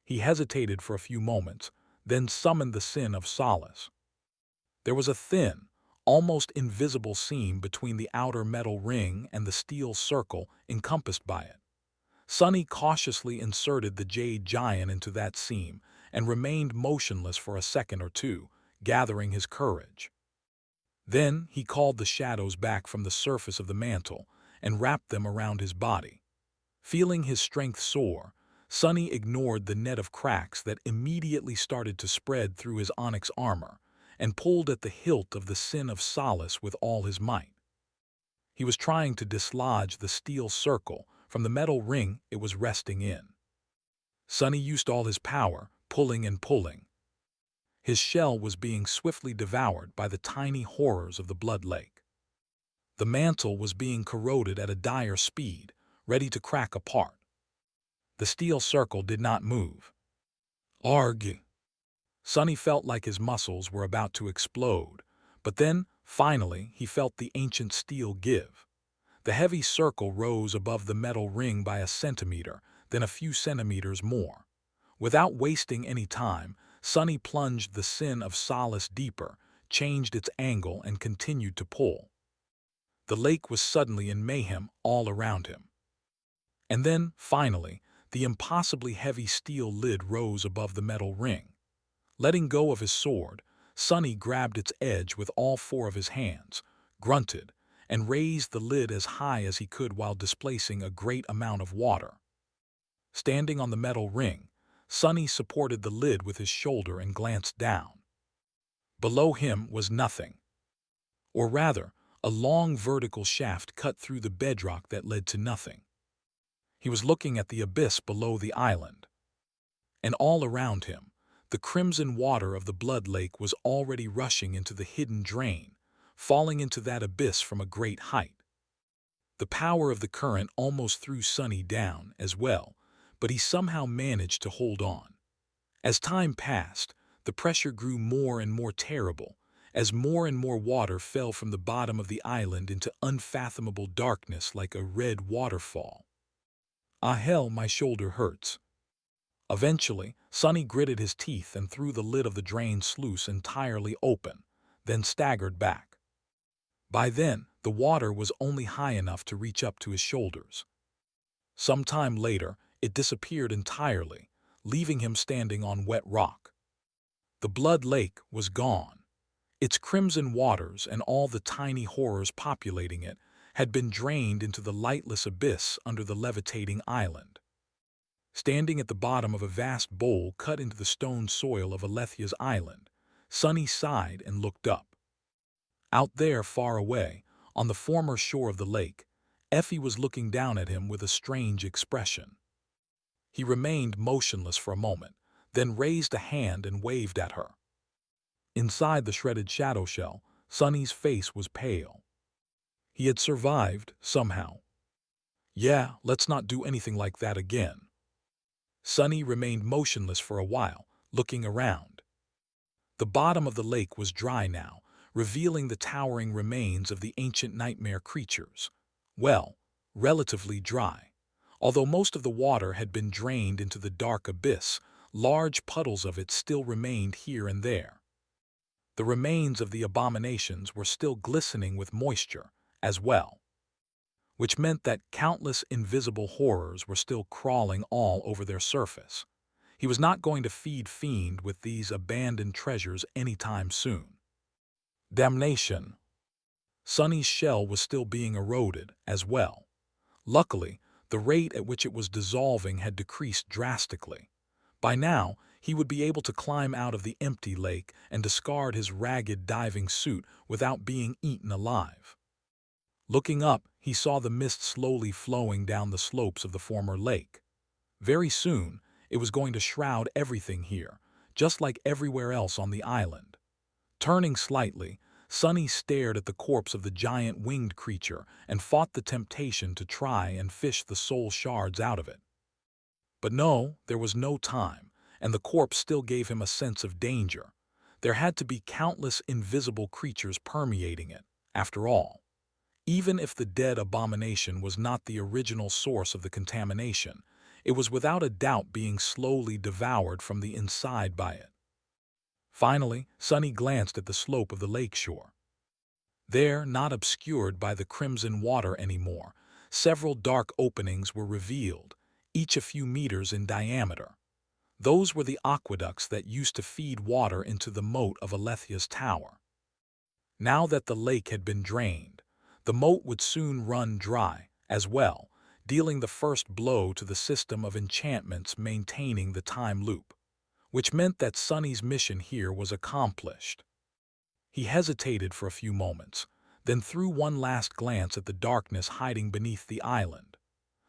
He hesitated for a few moments, then summoned the Sin of Solace. There was a thin, almost invisible seam between the outer metal ring and the steel circle encompassed by it. Sonny cautiously inserted the jade giant into that seam and remained motionless for a second or two, gathering his courage. Then he called the shadows back from the surface of the mantle and wrapped them around his body. Feeling his strength soar, Sonny ignored the net of cracks that immediately started to spread through his onyx armor and pulled at the hilt of the Sin of Solace with all his might. He was trying to dislodge the steel circle from the metal ring it was resting in. Sonny used all his power, pulling and pulling. His shell was being swiftly devoured by the tiny horrors of the blood lake. The mantle was being corroded at a dire speed, ready to crack apart. The steel circle did not move. Arg! Sonny felt like his muscles were about to explode, but then, finally, he felt the ancient steel give. The heavy circle rose above the metal ring by a centimeter, then a few centimeters more. Without wasting any time, Sonny plunged the Sin of Solace deeper, changed its angle, and continued to pull. The lake was suddenly in mayhem all around him. And then, finally, the impossibly heavy steel lid rose above the metal ring. Letting go of his sword, Sonny grabbed its edge with all four of his hands, grunted, and raised the lid as high as he could while displacing a great amount of water. Standing on the metal ring, Sonny supported the lid with his shoulder and glanced down. Below him was nothing. Or rather, a long vertical shaft cut through the bedrock that led to nothing. He was looking at the abyss below the island. And all around him, the crimson water of the blood lake was already rushing into the hidden drain, falling into that abyss from a great height. The power of the current almost threw Sonny down as well, but he somehow managed to hold on. As time passed, the pressure grew more and more terrible, as more and more water fell from the bottom of the island into unfathomable darkness like a red waterfall. Ah hell, my shoulder hurts. Eventually, Sonny gritted his teeth and threw the lid of the drain sluice entirely open, then staggered back. By then, the water was only high enough to reach up to his shoulders. Some time later, it disappeared entirely, leaving him standing on wet rock. The blood lake was gone. Its crimson waters and all the tiny horrors populating it had been drained into the lightless abyss under the levitating island. Standing at the bottom of a vast bowl cut into the stone soil of Alethia's island, Sonny sighed and looked up. Out there, far away, on the former shore of the lake, Effie was looking down at him with a strange expression. He remained motionless for a moment, then raised a hand and waved at her. Inside the shredded shadow shell, Sonny's face was pale. He had survived, somehow. Yeah, let's not do anything like that again. Sonny remained motionless for a while, looking around. The bottom of the lake was dry now, revealing the towering remains of the ancient nightmare creatures. Well, relatively dry. Although most of the water had been drained into the dark abyss, large puddles of it still remained here and there. The remains of the abominations were still glistening with moisture, as well, which meant that countless invisible horrors were still crawling all over their surface. He was not going to feed fiend with these abandoned treasures anytime soon. Damnation! Sonny's shell was still being eroded, as well. Luckily, the rate at which it was dissolving had decreased drastically. By now, he would be able to climb out of the empty lake and discard his ragged diving suit without being eaten alive. Looking up, he saw the mist slowly flowing down the slopes of the former lake. Very soon, it was going to shroud everything here, just like everywhere else on the island. Turning slightly, Sonny stared at the corpse of the giant winged creature and fought the temptation to try and fish the soul shards out of it. But no, there was no time, and the corpse still gave him a sense of danger. There had to be countless invisible creatures permeating it, after all. Even if the dead abomination was not the original source of the contamination, it was without a doubt being slowly devoured from the inside by it. Finally, Sonny glanced at the slope of the lake shore. There, not obscured by the crimson water anymore, several dark openings were revealed, each a few meters in diameter. Those were the aqueducts that used to feed water into the moat of Alethia's tower. Now that the lake had been drained, the moat would soon run dry, as well, dealing the first blow to the system of enchantments maintaining the time loop, which meant that Sonny's mission here was accomplished. He hesitated for a few moments, then threw one last glance at the darkness hiding beneath the island.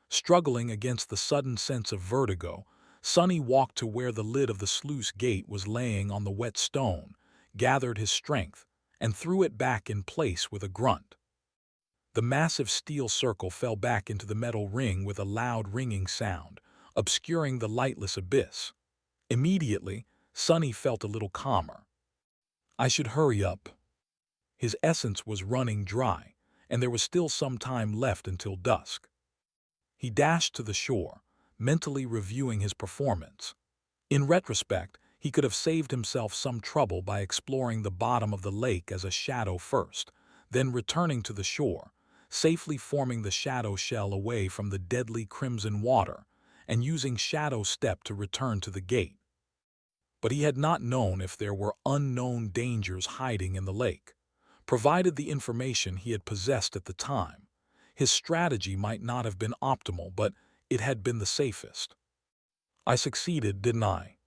Struggling against the sudden sense of vertigo, Sonny walked to where the lid of the sluice gate was laying on the wet stone, gathered his strength, and threw it back in place with a grunt. The massive steel circle fell back into the metal ring with a loud ringing sound, obscuring the lightless abyss. Immediately, Sonny felt a little calmer. I should hurry up. His essence was running dry, and there was still some time left until dusk. He dashed to the shore, mentally reviewing his performance. In retrospect, he could have saved himself some trouble by exploring the bottom of the lake as a shadow first, then returning to the shore, safely forming the shadow shell away from the deadly crimson water, and using Shadow Step to return to the gate. But he had not known if there were unknown dangers hiding in the lake. Provided the information he had possessed at the time, his strategy might not have been optimal, but it had been the safest. I succeeded, didn't I?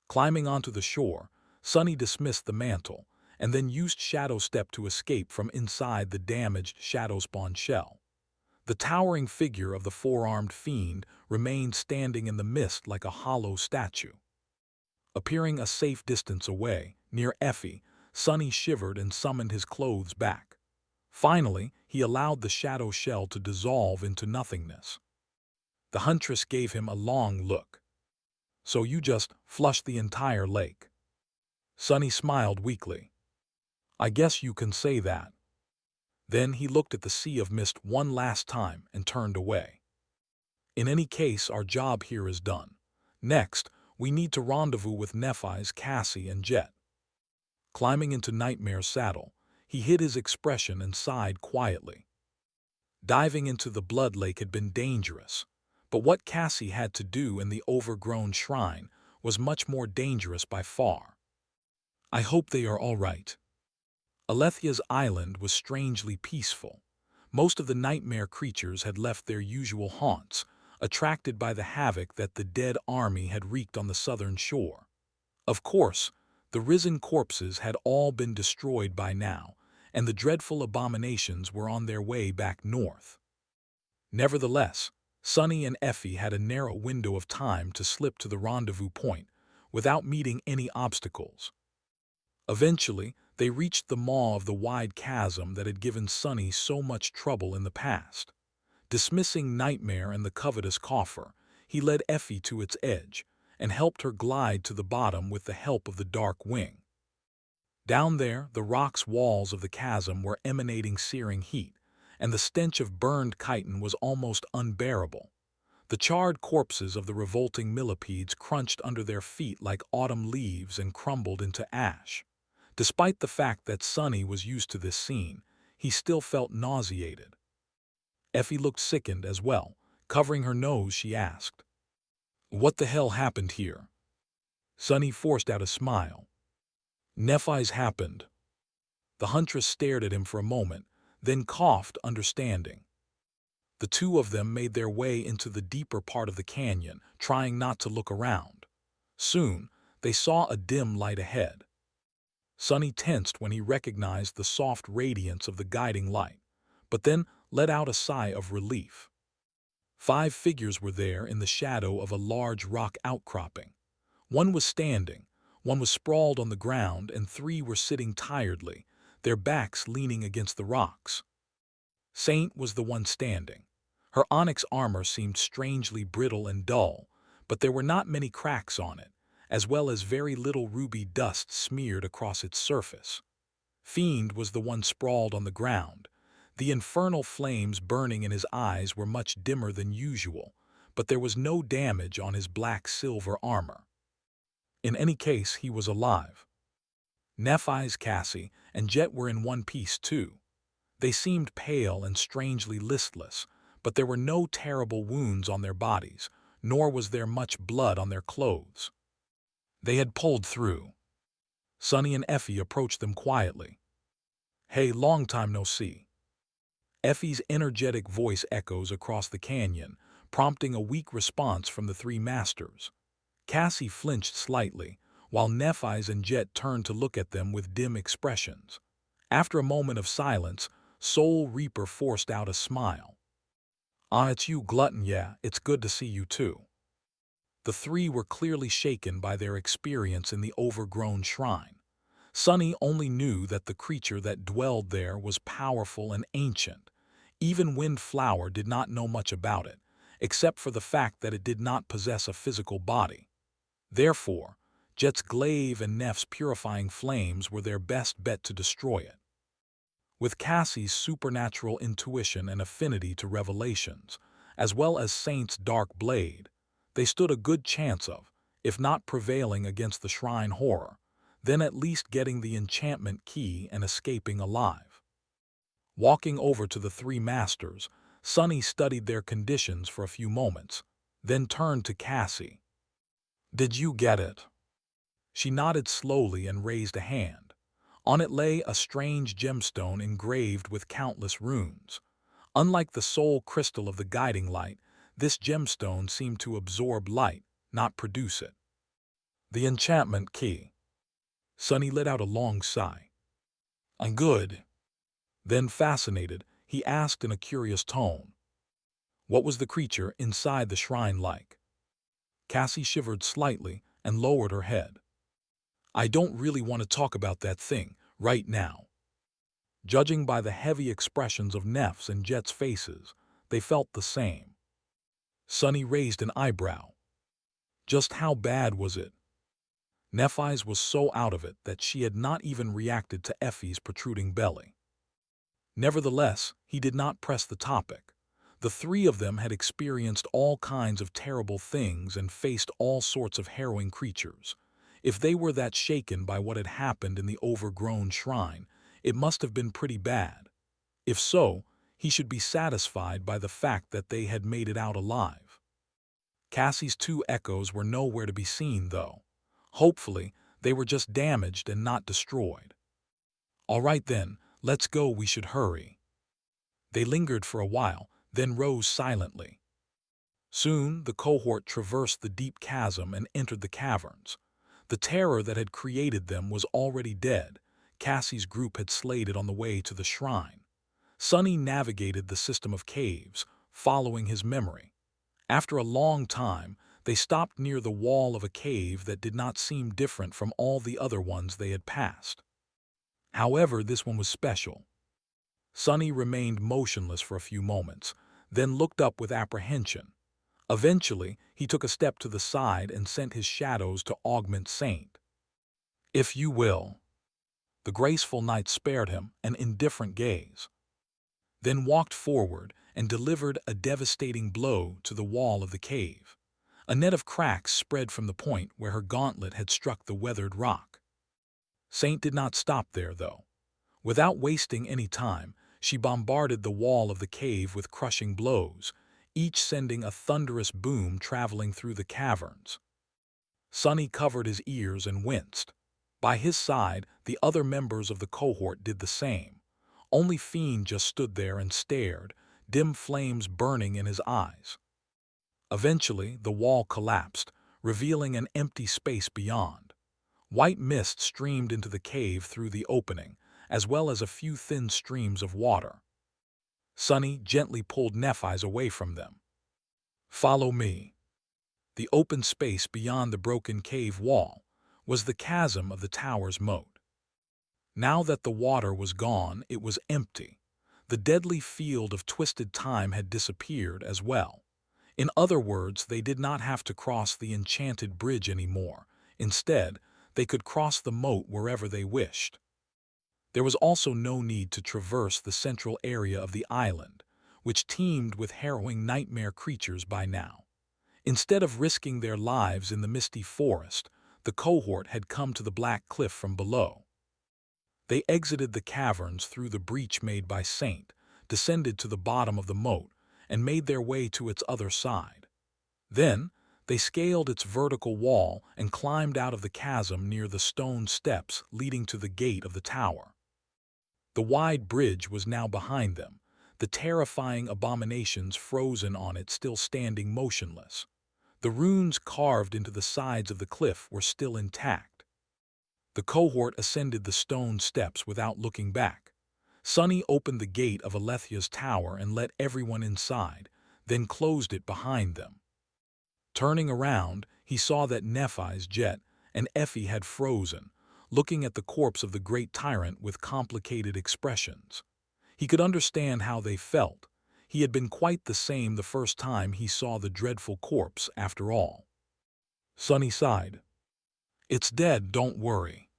Climbing onto the shore, Sonny dismissed the mantle, and then used Shadow Step to escape from inside the damaged Shadow Spawn shell. The towering figure of the four-armed fiend remained standing in the mist like a hollow statue. Appearing a safe distance away, near Effie, Sonny shivered and summoned his clothes back. Finally, he allowed the shadow shell to dissolve into nothingness. The huntress gave him a long look. So you just flushed the entire lake? Sonny smiled weakly. I guess you can say that. Then he looked at the sea of mist one last time and turned away. In any case, our job here is done. Next, we need to rendezvous with Nephi's, Cassie, and Jet. Climbing into Nightmare's saddle, he hid his expression and sighed quietly. Diving into the blood lake had been dangerous, but what Cassie had to do in the overgrown shrine was much more dangerous by far. I hope they are all right. Alethia's island was strangely peaceful. Most of the nightmare creatures had left their usual haunts, attracted by the havoc that the dead army had wreaked on the southern shore. Of course, the risen corpses had all been destroyed by now, and the dreadful abominations were on their way back north. Nevertheless, Sunny and Effie had a narrow window of time to slip to the rendezvous point without meeting any obstacles. Eventually, they reached the maw of the wide chasm that had given Sunny so much trouble in the past. Dismissing Nightmare and the covetous coffer, he led Effie to its edge and helped her glide to the bottom with the help of the dark wing. Down there, the rock's walls of the chasm were emanating searing heat, and the stench of burned chitin was almost unbearable. The charred corpses of the revolting millipedes crunched under their feet like autumn leaves and crumbled into ash. Despite the fact that Sunny was used to this scene, he still felt nauseated. Effie looked sickened as well. Covering her nose, she asked, "What the hell happened here?" Sunny forced out a smile. "Nephi's happened." The huntress stared at him for a moment, then coughed, understanding. The two of them made their way into the deeper part of the canyon, trying not to look around. Soon, they saw a dim light ahead. Sunny tensed when he recognized the soft radiance of the guiding light, but then let out a sigh of relief. 5 figures were there in the shadow of a large rock outcropping. One was standing, one was sprawled on the ground, and 3 were sitting tiredly, their backs leaning against the rocks. Saint was the one standing. Her onyx armor seemed strangely brittle and dull, but there were not many cracks on it, as well as very little ruby dust smeared across its surface. Fiend was the one sprawled on the ground. The infernal flames burning in his eyes were much dimmer than usual, but there was no damage on his black-silver armor. In any case, he was alive. Nephi's, Cassie, and Jet were in one piece too. They seemed pale and strangely listless, but there were no terrible wounds on their bodies, nor was there much blood on their clothes. They had pulled through. Sunny and Effie approached them quietly. "Hey, long time no see." Effie's energetic voice echoes across the canyon, prompting a weak response from the 3 masters. Cassie flinched slightly, while Nephi's and Jet turned to look at them with dim expressions. After a moment of silence, Soul Reaper forced out a smile. "Ah, it's you, Glutton. Yeah, it's good to see you too." The 3 were clearly shaken by their experience in the overgrown shrine. Sunny only knew that the creature that dwelled there was powerful and ancient. Even Windflower did not know much about it, except for the fact that it did not possess a physical body. Therefore, Jet's glaive and Neph's purifying flames were their best bet to destroy it. With Cassie's supernatural intuition and affinity to revelations, as well as Saint's dark blade, they stood a good chance of, if not prevailing against the shrine horror, then at least getting the enchantment key and escaping alive. Walking over to the 3 masters, Sunny studied their conditions for a few moments, then turned to Cassie. "Did you get it?" She nodded slowly and raised a hand. On it lay a strange gemstone engraved with countless runes. Unlike the soul crystal of the guiding light, this gemstone seemed to absorb light, not produce it. "The enchantment key." Sunny let out a long sigh. "I'm good." Then, fascinated, he asked in a curious tone, "What was the creature inside the shrine like?" Cassie shivered slightly and lowered her head. "I don't really want to talk about that thing right now." Judging by the heavy expressions of Neph's and Jet's faces, they felt the same. Sunny raised an eyebrow. "Just how bad was it?" Nephis was so out of it that she had not even reacted to Effie's protruding belly. Nevertheless, he did not press the topic. The three of them had experienced all kinds of terrible things and faced all sorts of harrowing creatures. If they were that shaken by what had happened in the overgrown shrine, it must have been pretty bad. If so, he should be satisfied by the fact that they had made it out alive. Cassie's two echoes were nowhere to be seen, though. Hopefully, they were just damaged and not destroyed. All right then, let's go, we should hurry. They lingered for a while, then rose silently. Soon the cohort traversed the deep chasm and entered the caverns. The terror that had created them was already dead. Cassie's group had slayed it on the way to the shrine. Sonny navigated the system of caves, following his memory. After a long time, they stopped near the wall of a cave that did not seem different from all the other ones they had passed. However, this one was special. Sonny remained motionless for a few moments, then looked up with apprehension. Eventually, he took a step to the side and sent his shadows to augment Saint. "If you will." The graceful knight spared him an indifferent gaze, then walked forward and delivered a devastating blow to the wall of the cave. A net of cracks spread from the point where her gauntlet had struck the weathered rock. Saint did not stop there, though. Without wasting any time, she bombarded the wall of the cave with crushing blows, each sending a thunderous boom traveling through the caverns. Sonny covered his ears and winced. By his side, the other members of the cohort did the same. Only Fiend just stood there and stared, dim flames burning in his eyes. Eventually, the wall collapsed, revealing an empty space beyond. White mist streamed into the cave through the opening, as well as a few thin streams of water. Sonny gently pulled Nephis away from them. "Follow me." The open space beyond the broken cave wall was the chasm of the tower's moat. Now that the water was gone, it was empty. The deadly field of twisted time had disappeared as well. In other words, they did not have to cross the enchanted bridge anymore. Instead, they could cross the moat wherever they wished. There was also no need to traverse the central area of the island, which teemed with harrowing nightmare creatures by now. Instead of risking their lives in the misty forest, the cohort had come to the black cliff from below. They exited the caverns through the breach made by Saint, descended to the bottom of the moat, and made their way to its other side. Then, they scaled its vertical wall and climbed out of the chasm near the stone steps leading to the gate of the tower. The wide bridge was now behind them, the terrifying abominations frozen on it still standing motionless. The runes carved into the sides of the cliff were still intact. The cohort ascended the stone steps without looking back. Sonny opened the gate of Alethia's tower and let everyone inside, then closed it behind them. Turning around, he saw that Nephis, Jet, and Effie had frozen, looking at the corpse of the great tyrant with complicated expressions. He could understand how they felt. He had been quite the same the first time he saw the dreadful corpse, after all. Sonny sighed. "It's dead, don't worry."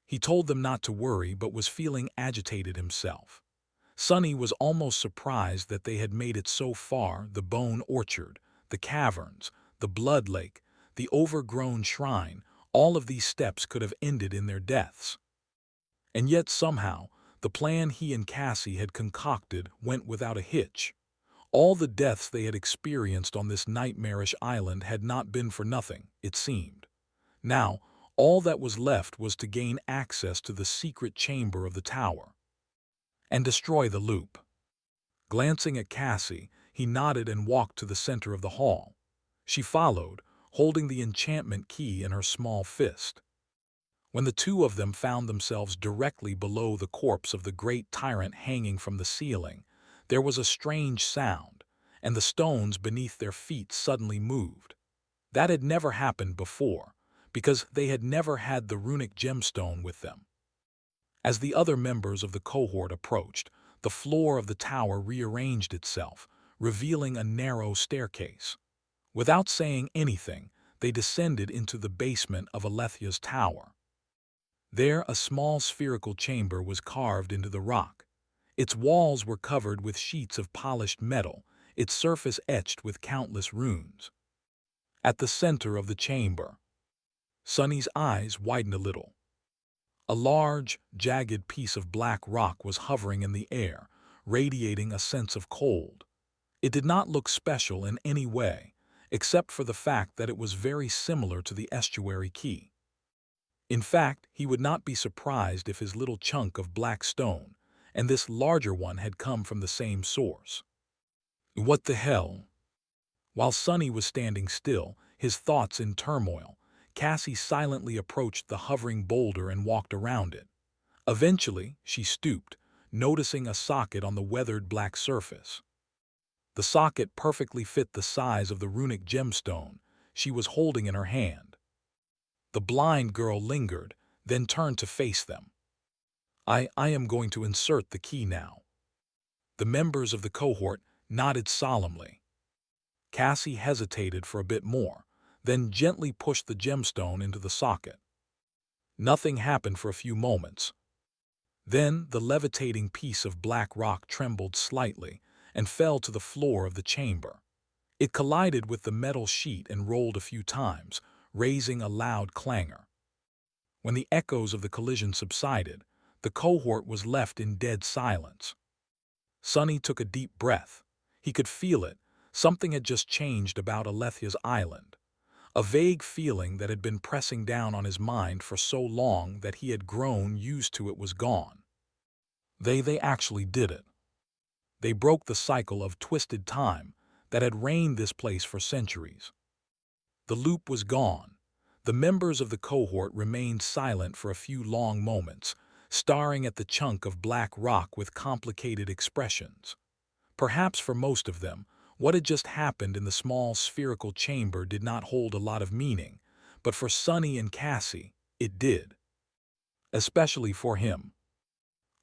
He told them not to worry, but was feeling agitated himself. Sonny was almost surprised that they had made it so far: the bone orchard, the caverns, the blood lake, the overgrown shrine. All of these steps could have ended in their deaths. And yet somehow, the plan he and Cassie had concocted went without a hitch. All the deaths they had experienced on this nightmarish island had not been for nothing, it seemed. Now, all that was left was to gain access to the secret chamber of the tower and destroy the loop. Glancing at Cassie, he nodded and walked to the center of the hall. She followed, holding the enchantment key in her small fist. When the two of them found themselves directly below the corpse of the great tyrant hanging from the ceiling, there was a strange sound, and the stones beneath their feet suddenly moved. That had never happened before, because they had never had the runic gemstone with them. As the other members of the cohort approached, the floor of the tower rearranged itself, revealing a narrow staircase. Without saying anything, they descended into the basement of Alethia's tower. There, a small spherical chamber was carved into the rock. Its walls were covered with sheets of polished metal, its surface etched with countless runes. At the center of the chamber, Sunny's eyes widened a little. A large, jagged piece of black rock was hovering in the air, radiating a sense of cold. It did not look special in any way, except for the fact that it was very similar to the estuary key. In fact, he would not be surprised if his little chunk of black stone and this larger one had come from the same source. What the hell? While Sunny was standing still, his thoughts in turmoil, Cassie silently approached the hovering boulder and walked around it. Eventually, she stooped, noticing a socket on the weathered black surface. The socket perfectly fit the size of the runic gemstone she was holding in her hand. The blind girl lingered, then turned to face them. I am going to insert the key now." The members of the cohort nodded solemnly. Cassie hesitated for a bit more, then gently pushed the gemstone into the socket. Nothing happened for a few moments. Then the levitating piece of black rock trembled slightly and fell to the floor of the chamber. It collided with the metal sheet and rolled a few times, raising a loud clangor. When the echoes of the collision subsided, the cohort was left in dead silence. Sunny took a deep breath. He could feel it. Something had just changed about Alethia's island. A vague feeling that had been pressing down on his mind for so long that he had grown used to it was gone. They actually did it. They broke the cycle of twisted time that had reigned this place for centuries. The loop was gone. The members of the cohort remained silent for a few long moments, staring at the chunk of black rock with complicated expressions. Perhaps for most of them, what had just happened in the small spherical chamber did not hold a lot of meaning, but for Sunny and Cassie, it did. Especially for him.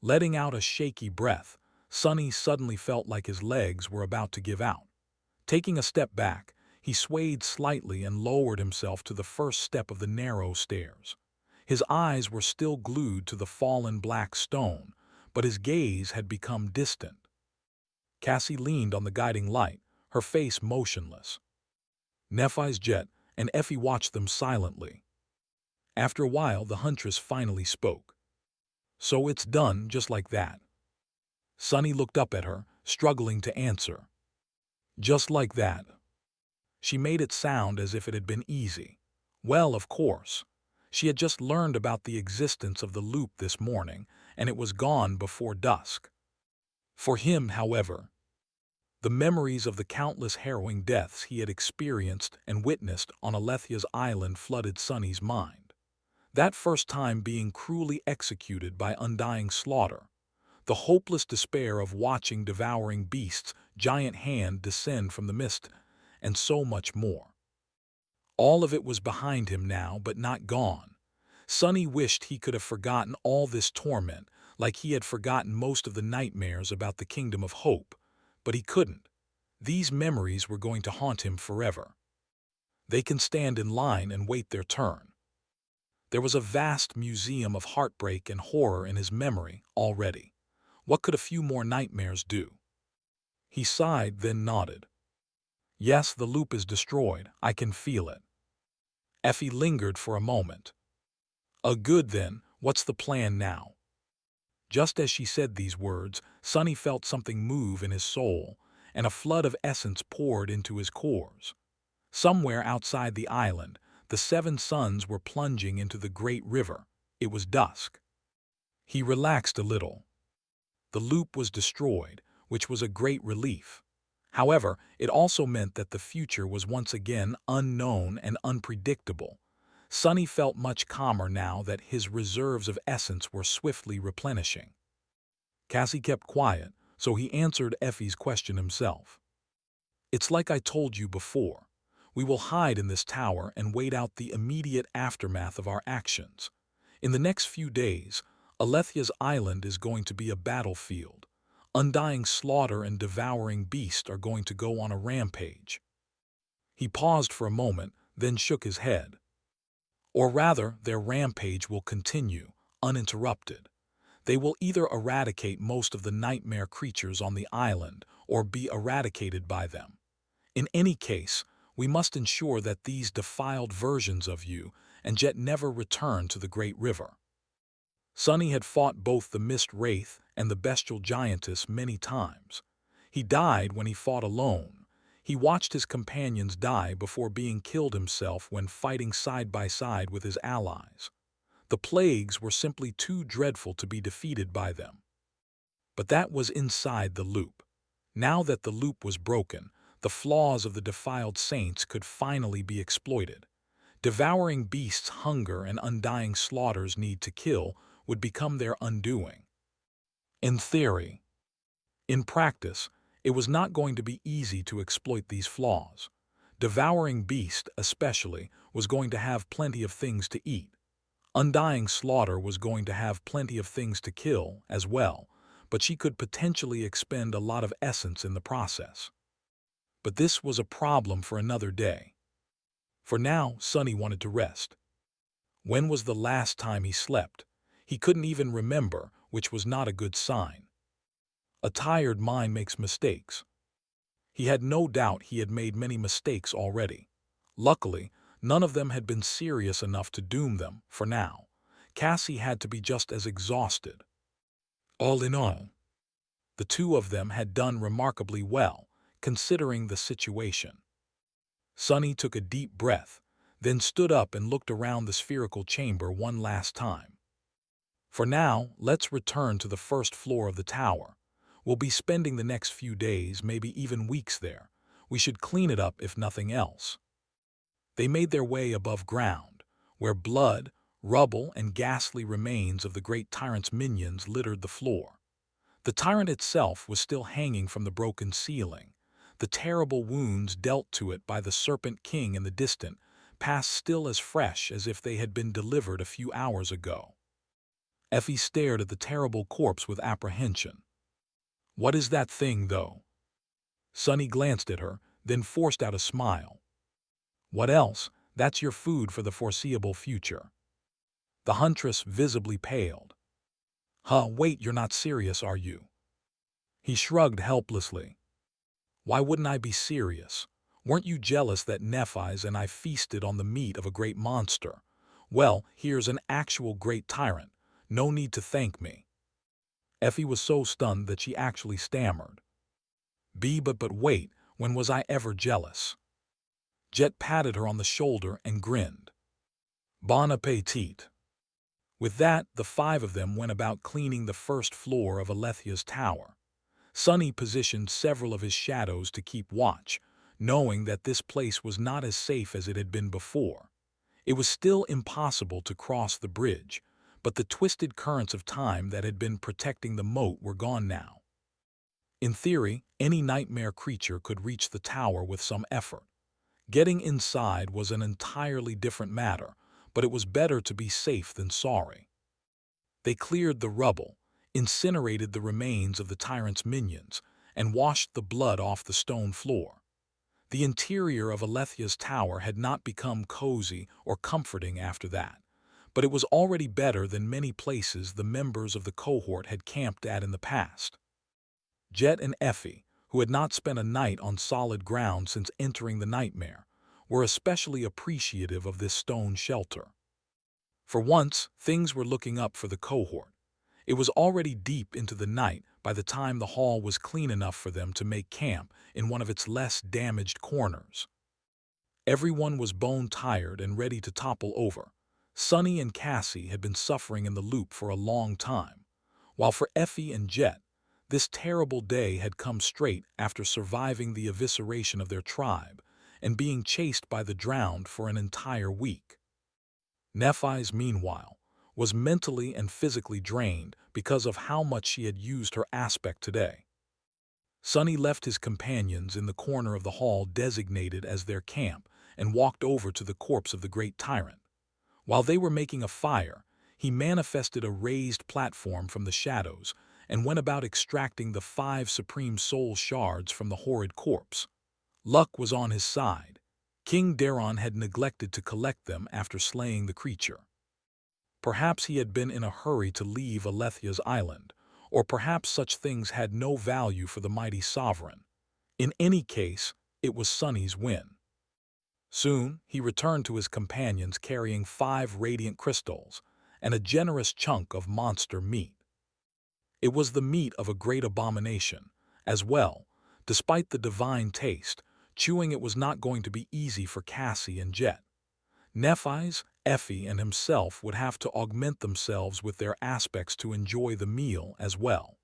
Letting out a shaky breath, Sunny suddenly felt like his legs were about to give out. Taking a step back, he swayed slightly and lowered himself to the first step of the narrow stairs. His eyes were still glued to the fallen black stone, but his gaze had become distant. Cassie leaned on the guiding light, her face motionless. Nephi's jet and Effie watched them silently. After a while, the huntress finally spoke. "So it's done just like that." Sunny looked up at her, struggling to answer. "Just like that." She made it sound as if it had been easy. Well, of course. She had just learned about the existence of the loop this morning, and it was gone before dusk. For him, however, the memories of the countless harrowing deaths he had experienced and witnessed on Alethia's island flooded Sunny's mind. That first time being cruelly executed by undying slaughter, the hopeless despair of watching devouring beasts' giant hand descend from the mist, and so much more. All of it was behind him now, but not gone. Sunny wished he could have forgotten all this torment, like he had forgotten most of the nightmares about the Kingdom of Hope, but he couldn't. These memories were going to haunt him forever. They can stand in line and wait their turn. There was a vast museum of heartbreak and horror in his memory already. What could a few more nightmares do? He sighed, then nodded. "Yes, the loop is destroyed. I can feel it." Effie lingered for a moment. Good then, what's the plan now?" Just as she said these words, Sunny felt something move in his soul, and a flood of essence poured into his cores. Somewhere outside the island, the 7 suns were plunging into the great river. It was dusk. He relaxed a little. The loop was destroyed, which was a great relief. However, it also meant that the future was once again unknown and unpredictable. Sunny felt much calmer now that his reserves of essence were swiftly replenishing. Cassie kept quiet, so he answered Effie's question himself. "It's like I told you before. We will hide in this tower and wait out the immediate aftermath of our actions. In the next few days, Alethia's island is going to be a battlefield. Undying slaughter and devouring beasts are going to go on a rampage." He paused for a moment, then shook his head. Or rather, their rampage will continue, uninterrupted. They will either eradicate most of the nightmare creatures on the island or be eradicated by them. In any case, we must ensure that these defiled versions of you and Jet never return to the Great River. Sunny had fought both the Mist Wraith and the Bestial Giantess many times. He died when he fought alone. He watched his companions die before being killed himself when fighting side by side with his allies. The plagues were simply too dreadful to be defeated by them. But that was inside the loop. Now that the loop was broken, the flaws of the defiled saints could finally be exploited. Devouring beasts' hunger and undying slaughter's need to kill would become their undoing. In theory. In practice, it was not going to be easy to exploit these flaws. Devouring beast, especially, was going to have plenty of things to eat. Undying slaughter was going to have plenty of things to kill as well, but she could potentially expend a lot of essence in the process. But this was a problem for another day. For now, Sunny wanted to rest. When was the last time he slept? He couldn't even remember, which was not a good sign. A tired mind makes mistakes. He had no doubt he had made many mistakes already. Luckily, none of them had been serious enough to doom them, for now. Cassie had to be just as exhausted. All in all, the two of them had done remarkably well, considering the situation. Sunny took a deep breath, then stood up and looked around the spherical chamber one last time. For now, let's return to the first floor of the tower. We'll be spending the next few days, maybe even weeks there. We should clean it up if nothing else. They made their way above ground, where blood, rubble, and ghastly remains of the great tyrant's minions littered the floor. The tyrant itself was still hanging from the broken ceiling. The terrible wounds dealt to it by the Serpent King in the distant past still as fresh as if they had been delivered a few hours ago. Effie stared at the terrible corpse with apprehension. What is that thing, though? Sunny glanced at her, then forced out a smile. What else? That's your food for the foreseeable future. The huntress visibly paled. Wait, you're not serious, are you? He shrugged helplessly. Why wouldn't I be serious? Weren't you jealous that Nephi's and I feasted on the meat of a great monster? Well, here's an actual great tyrant. No need to thank me. Effie was so stunned that she actually stammered. But wait, when was I ever jealous? Jet patted her on the shoulder and grinned. Bon appetit. With that, the five of them went about cleaning the first floor of Alethia's tower. Sunny positioned several of his shadows to keep watch, knowing that this place was not as safe as it had been before. It was still impossible to cross the bridge, but the twisted currents of time that had been protecting the moat were gone now. In theory, any nightmare creature could reach the tower with some effort. Getting inside was an entirely different matter, but it was better to be safe than sorry. They cleared the rubble, incinerated the remains of the tyrant's minions, and washed the blood off the stone floor. The interior of Alethia's tower had not become cozy or comforting after that, but it was already better than many places the members of the cohort had camped at in the past. Jet and Effie, who had not spent a night on solid ground since entering the nightmare, were especially appreciative of this stone shelter. For once, things were looking up for the cohort. It was already deep into the night by the time the hall was clean enough for them to make camp in one of its less damaged corners. Everyone was bone-tired and ready to topple over. Sunny and Cassie had been suffering in the loop for a long time, while for Effie and Jet, this terrible day had come straight after surviving the evisceration of their tribe and being chased by the drowned for an entire week. Nephi's, meanwhile, was mentally and physically drained because of how much she had used her aspect today. Sunny left his companions in the corner of the hall designated as their camp and walked over to the corpse of the great tyrant. While they were making a fire, he manifested a raised platform from the shadows and went about extracting the 5 supreme soul shards from the horrid corpse. Luck was on his side. King Daron had neglected to collect them after slaying the creature. Perhaps he had been in a hurry to leave Alethia's island, or perhaps such things had no value for the mighty sovereign. In any case, it was Sunny's win. Soon, he returned to his companions carrying 5 radiant crystals and a generous chunk of monster meat. It was the meat of a great abomination. As well, despite the divine taste, chewing it was not going to be easy for Cassie and Jet. Nephi's, Effie, and himself would have to augment themselves with their aspects to enjoy the meal as well.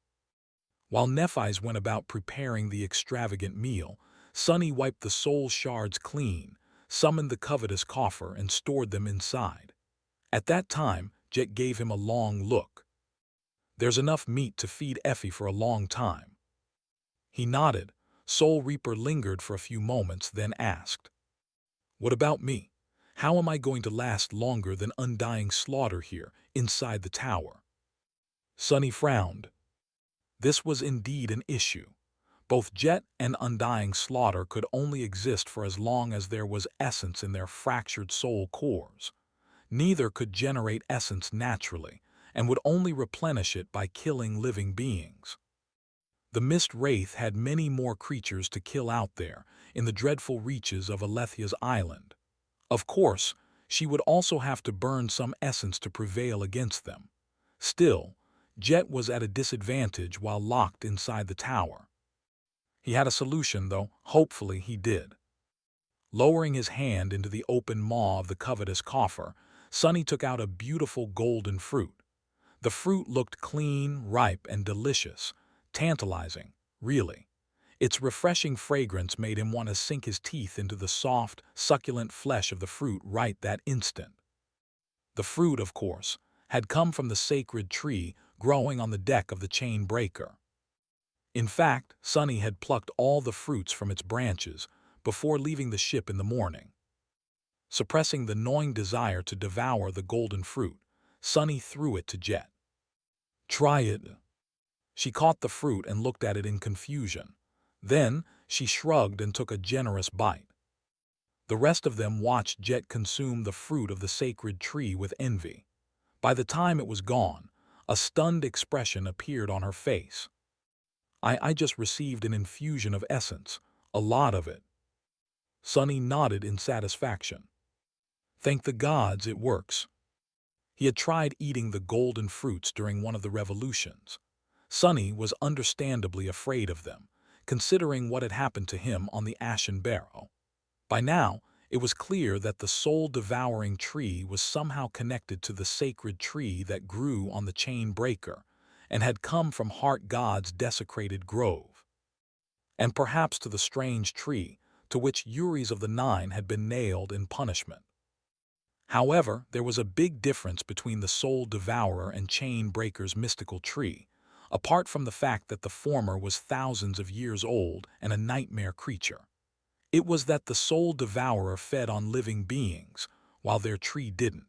While Nephi's went about preparing the extravagant meal, Sunny wiped the soul shards clean, summoned the covetous coffer, and stored them inside. At that time, Jet gave him a long look. "There's enough meat to feed Effie for a long time." He nodded. Soul Reaper lingered for a few moments, then asked, "What about me? How am I going to last longer than undying slaughter here, inside the tower?" Sunny frowned. This was indeed an issue. Both Jet and Undying Slaughter could only exist for as long as there was essence in their fractured soul cores. Neither could generate essence naturally, and would only replenish it by killing living beings. The Mist Wraith had many more creatures to kill out there, in the dreadful reaches of Alethia's island. Of course, she would also have to burn some essence to prevail against them. Still, Jet was at a disadvantage while locked inside the tower. He had a solution, though. Hopefully he did. Lowering his hand into the open maw of the covetous coffer, Sunny took out a beautiful golden fruit. The fruit looked clean, ripe, and delicious, tantalizing, really. Its refreshing fragrance made him want to sink his teeth into the soft, succulent flesh of the fruit right that instant. The fruit, of course, had come from the sacred tree growing on the deck of the chain breaker. In fact, Sunny had plucked all the fruits from its branches before leaving the ship in the morning. Suppressing the gnawing desire to devour the golden fruit, Sunny threw it to Jet. "Try it." She caught the fruit and looked at it in confusion. Then, she shrugged and took a generous bite. The rest of them watched Jet consume the fruit of the sacred tree with envy. By the time it was gone, a stunned expression appeared on her face. I just received an infusion of essence, a lot of it." Sunny nodded in satisfaction. "Thank the gods it works." He had tried eating the golden fruits during one of the revolutions. Sunny was understandably afraid of them, considering what had happened to him on the Ashen Barrow. By now, it was clear that the soul-devouring tree was somehow connected to the sacred tree that grew on the chain breaker, and had come from Heart God's desecrated grove. And perhaps to the strange tree to which Uris of the Nine had been nailed in punishment. However, there was a big difference between the Soul Devourer and Chain Breaker's mystical tree, apart from the fact that the former was thousands of years old and a nightmare creature. It was that the Soul Devourer fed on living beings, while their tree didn't.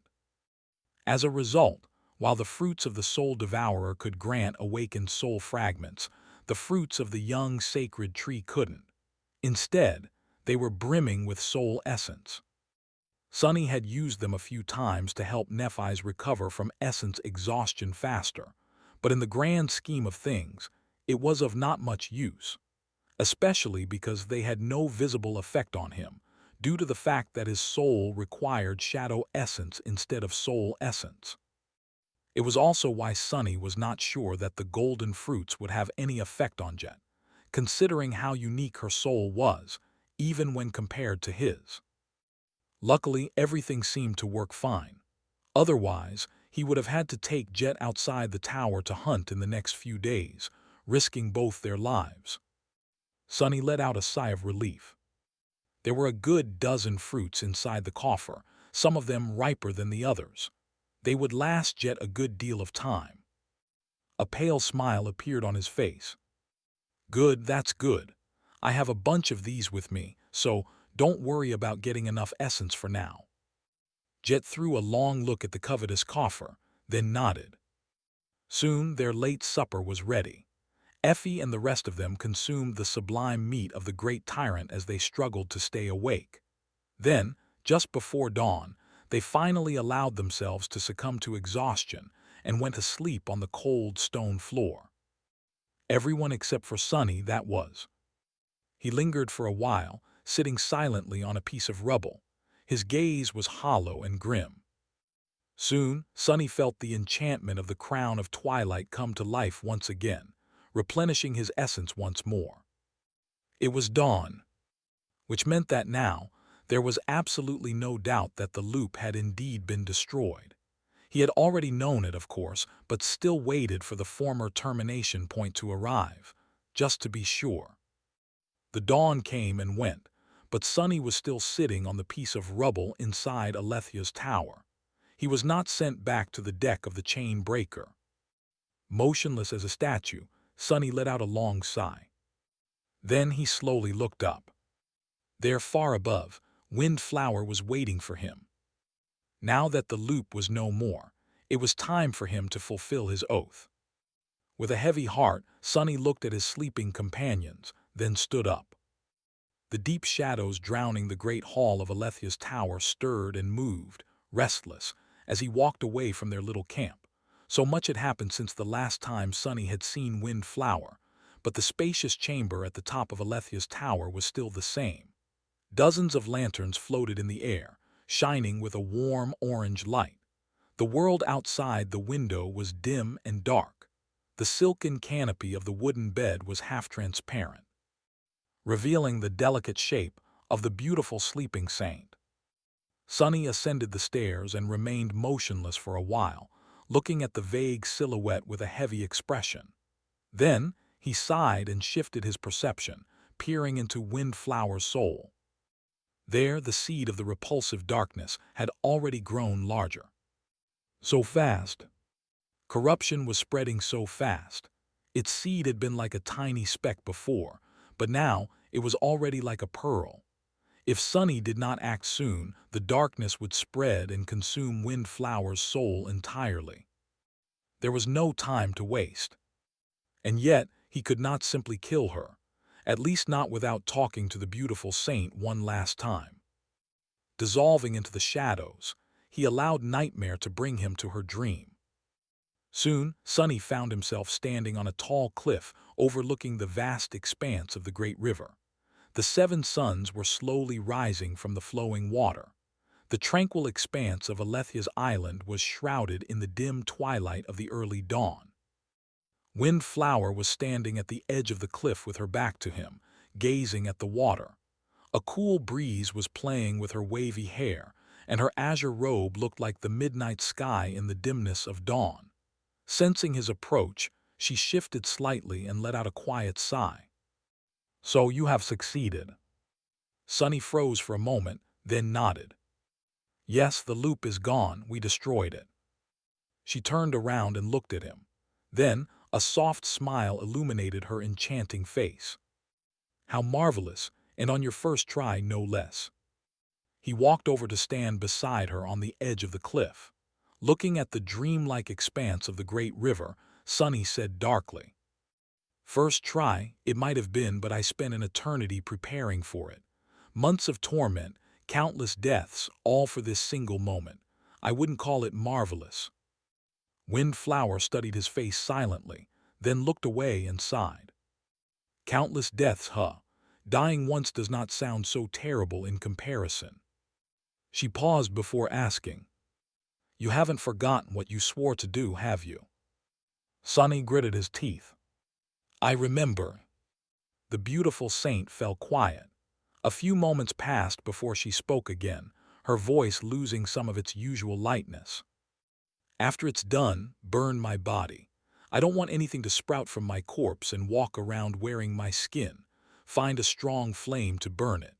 As a result, while the fruits of the Soul Devourer could grant awakened soul fragments, the fruits of the young sacred tree couldn't. Instead, they were brimming with soul essence. Sunny had used them a few times to help Nephi's recover from essence exhaustion faster, but in the grand scheme of things, it was of not much use, especially because they had no visible effect on him, due to the fact that his soul required shadow essence instead of soul essence. It was also why Sunny was not sure that the golden fruits would have any effect on Jet, considering how unique her soul was, even when compared to his. Luckily, everything seemed to work fine. Otherwise, he would have had to take Jet outside the tower to hunt in the next few days, risking both their lives. Sunny let out a sigh of relief. There were a good dozen fruits inside the coffer, some of them riper than the others. They would last Jet a good deal of time. A pale smile appeared on his face. "Good, that's good. I have a bunch of these with me, so don't worry about getting enough essence for now." Jet threw a long look at the covetous coffer, then nodded. Soon their late supper was ready. Effie and the rest of them consumed the sublime meat of the great tyrant as they struggled to stay awake. Then, just before dawn, they finally allowed themselves to succumb to exhaustion and went to sleep on the cold stone floor. Everyone except for Sonny, that was. He lingered for a while, sitting silently on a piece of rubble. His gaze was hollow and grim. Soon, Sonny felt the enchantment of the crown of twilight come to life once again, replenishing his essence once more. It was dawn, which meant that now there was absolutely no doubt that the loop had indeed been destroyed. He had already known it, of course, but still waited for the former termination point to arrive, just to be sure. The dawn came and went, but Sonny was still sitting on the piece of rubble inside Alethia's tower. He was not sent back to the deck of the chain breaker. Motionless as a statue, Sonny let out a long sigh. Then he slowly looked up. There, far above, Windflower was waiting for him. Now that the loop was no more, it was time for him to fulfill his oath. With a heavy heart, Sonny looked at his sleeping companions, then stood up. The deep shadows drowning the great hall of Alethia's tower stirred and moved, restless, as he walked away from their little camp. So much had happened since the last time Sonny had seen Windflower, but the spacious chamber at the top of Alethia's tower was still the same. Dozens of lanterns floated in the air, shining with a warm orange light. The world outside the window was dim and dark. The silken canopy of the wooden bed was half transparent, revealing the delicate shape of the beautiful sleeping saint. Sonny ascended the stairs and remained motionless for a while, looking at the vague silhouette with a heavy expression. Then he sighed and shifted his perception, peering into Windflower's soul. There, the seed of the repulsive darkness had already grown larger. So fast. Corruption was spreading so fast. Its seed had been like a tiny speck before, but now it was already like a pearl. If Sonny did not act soon, the darkness would spread and consume Windflower's soul entirely. There was no time to waste. And yet, he could not simply kill her, at least not without talking to the beautiful saint one last time. Dissolving into the shadows, he allowed nightmare to bring him to her dream. Soon, Sonny found himself standing on a tall cliff overlooking the vast expanse of the great river. The 7 suns were slowly rising from the flowing water. The tranquil expanse of Alethia's island was shrouded in the dim twilight of the early dawn. Windflower was standing at the edge of the cliff with her back to him, gazing at the water. A cool breeze was playing with her wavy hair, and her azure robe looked like the midnight sky in the dimness of dawn. Sensing his approach, she shifted slightly and let out a quiet sigh. "So you have succeeded." Sonny froze for a moment, then nodded. "Yes, the loop is gone, we destroyed it." She turned around and looked at him. Then, a soft smile illuminated her enchanting face. "How marvelous, and on your first try, no less." He walked over to stand beside her on the edge of the cliff. Looking at the dreamlike expanse of the great river, Sonny said darkly, "First try, it might have been, but I spent an eternity preparing for it. Months of torment, countless deaths, all for this single moment. I wouldn't call it marvelous." Windflower studied his face silently, then looked away and sighed. "Countless deaths, huh? Dying once does not sound so terrible in comparison." She paused before asking, "You haven't forgotten what you swore to do, have you?" Sonny gritted his teeth. "I remember." The beautiful saint fell quiet. A few moments passed before she spoke again, her voice losing some of its usual lightness. "After it's done, burn my body. I don't want anything to sprout from my corpse and walk around wearing my skin. Find a strong flame to burn it."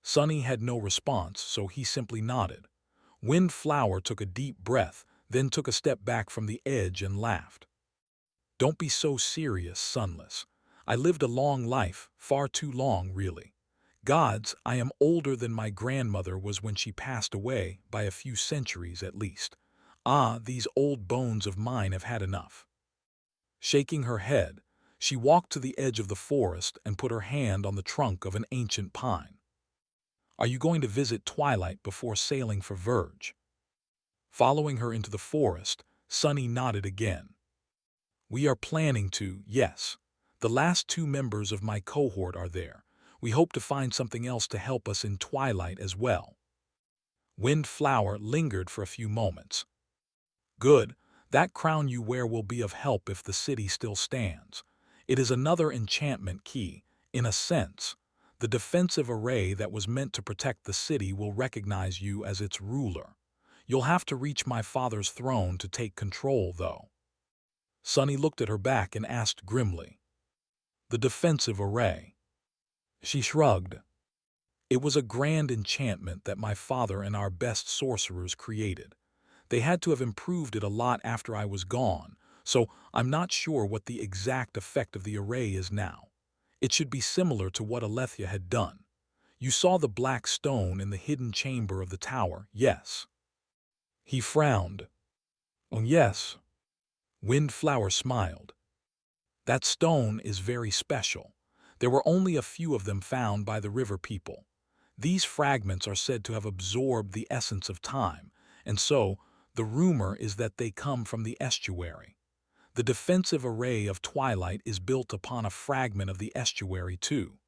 Sonny had no response, so he simply nodded. Windflower took a deep breath, then took a step back from the edge and laughed. "Don't be so serious, Sunless. I lived a long life, far too long, really. Gods, I am older than my grandmother was when she passed away, by a few centuries at least. Ah, these old bones of mine have had enough." Shaking her head, she walked to the edge of the forest and put her hand on the trunk of an ancient pine. Are you going to visit Twilight before sailing for Verge? Following her into the forest, Sunny nodded again. We are planning to, yes. The last 2 members of my cohort are there. We hope to find something else to help us in Twilight as well. Windflower lingered for a few moments. Good, that crown you wear will be of help if the city still stands. It is another enchantment key, in a sense. The defensive array that was meant to protect the city will recognize you as its ruler. You'll have to reach my father's throne to take control, though. Sunny looked at her back and asked grimly. The defensive array. She shrugged. It was a grand enchantment that my father and our best sorcerers created. They had to have improved it a lot after I was gone, so I'm not sure what the exact effect of the array is now. It should be similar to what Alethea had done. You saw the black stone in the hidden chamber of the tower, yes? He frowned. Oh, yes. Windflower smiled. That stone is very special. There were only a few of them found by the river people. These fragments are said to have absorbed the essence of time, and so the rumor is that they come from the estuary. The defensive array of Twilight is built upon a fragment of the estuary too.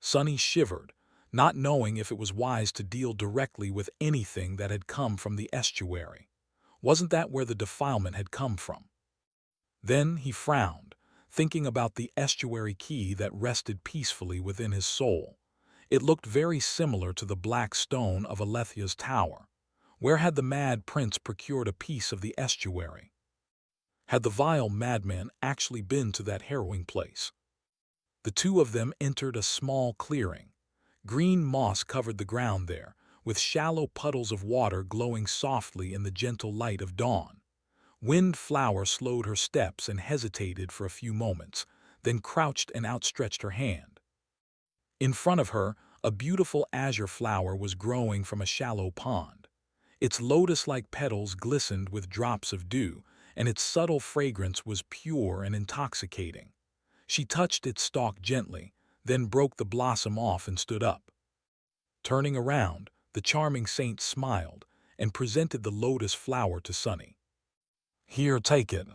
Sunny shivered, not knowing if it was wise to deal directly with anything that had come from the estuary. Wasn't that where the defilement had come from? Then he frowned, thinking about the estuary key that rested peacefully within his soul. It looked very similar to the black stone of Alethea's tower. Where had the mad prince procured a piece of the estuary? Had the vile madman actually been to that harrowing place? The 2 of them entered a small clearing. Green moss covered the ground there, with shallow puddles of water glowing softly in the gentle light of dawn. Windflower slowed her steps and hesitated for a few moments, then crouched and outstretched her hand. In front of her, a beautiful azure flower was growing from a shallow pond. Its lotus-like petals glistened with drops of dew, and its subtle fragrance was pure and intoxicating. She touched its stalk gently, then broke the blossom off and stood up. Turning around, the charming saint smiled and presented the lotus flower to Sunny. Here, take it.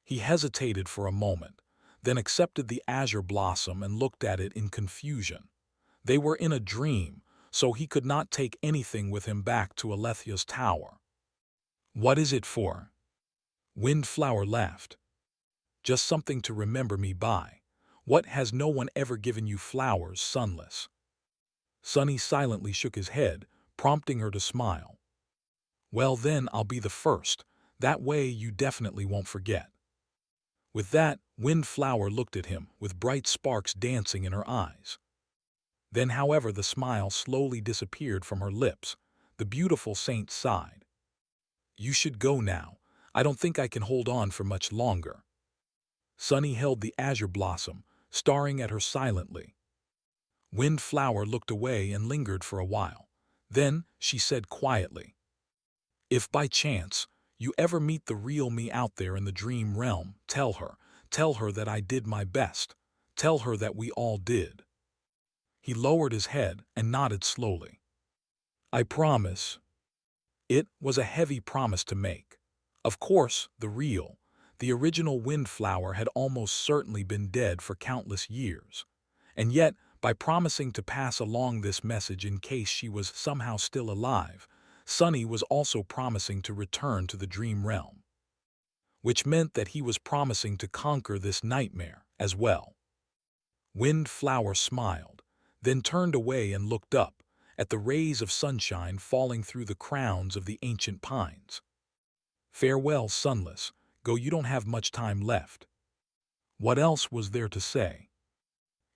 He hesitated for a moment, then accepted the azure blossom and looked at it in confusion. They were in a dream, so he could not take anything with him back to Alethea's tower. What is it for? Windflower laughed. Just something to remember me by. What, has no one ever given you flowers, Sunless? Sunny silently shook his head, prompting her to smile. Well then, I'll be the first. That way you definitely won't forget. With that, Windflower looked at him, with bright sparks dancing in her eyes. Then, however, the smile slowly disappeared from her lips. The beautiful saint sighed. You should go now. I don't think I can hold on for much longer. Sunny held the azure blossom, staring at her silently. Windflower looked away and lingered for a while. Then she said quietly, If by chance you ever meet the real me out there in the dream realm, tell her that I did my best. Tell her that we all did. He lowered his head and nodded slowly. I promise. It was a heavy promise to make. Of course, the original Windflower had almost certainly been dead for countless years. And yet, by promising to pass along this message in case she was somehow still alive, Sunny was also promising to return to the dream realm. Which meant that he was promising to conquer this nightmare as well. Windflower smiled, then turned away and looked up at the rays of sunshine falling through the crowns of the ancient pines. Farewell, Sunless. Go, you don't have much time left. What else was there to say?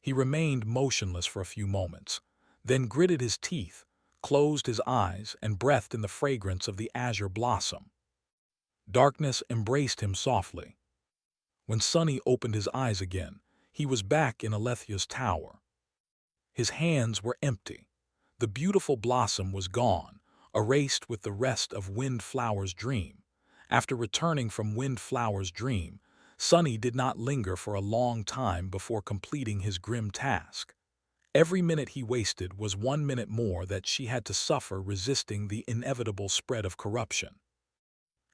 He remained motionless for a few moments, then gritted his teeth, closed his eyes, and breathed in the fragrance of the azure blossom. Darkness embraced him softly. When Sunny opened his eyes again, he was back in Alethea's tower. His hands were empty. The beautiful blossom was gone, erased with the rest of Windflower's dream. After returning from Windflower's dream, Sunny did not linger for a long time before completing his grim task. Every minute he wasted was 1 minute more that she had to suffer resisting the inevitable spread of corruption.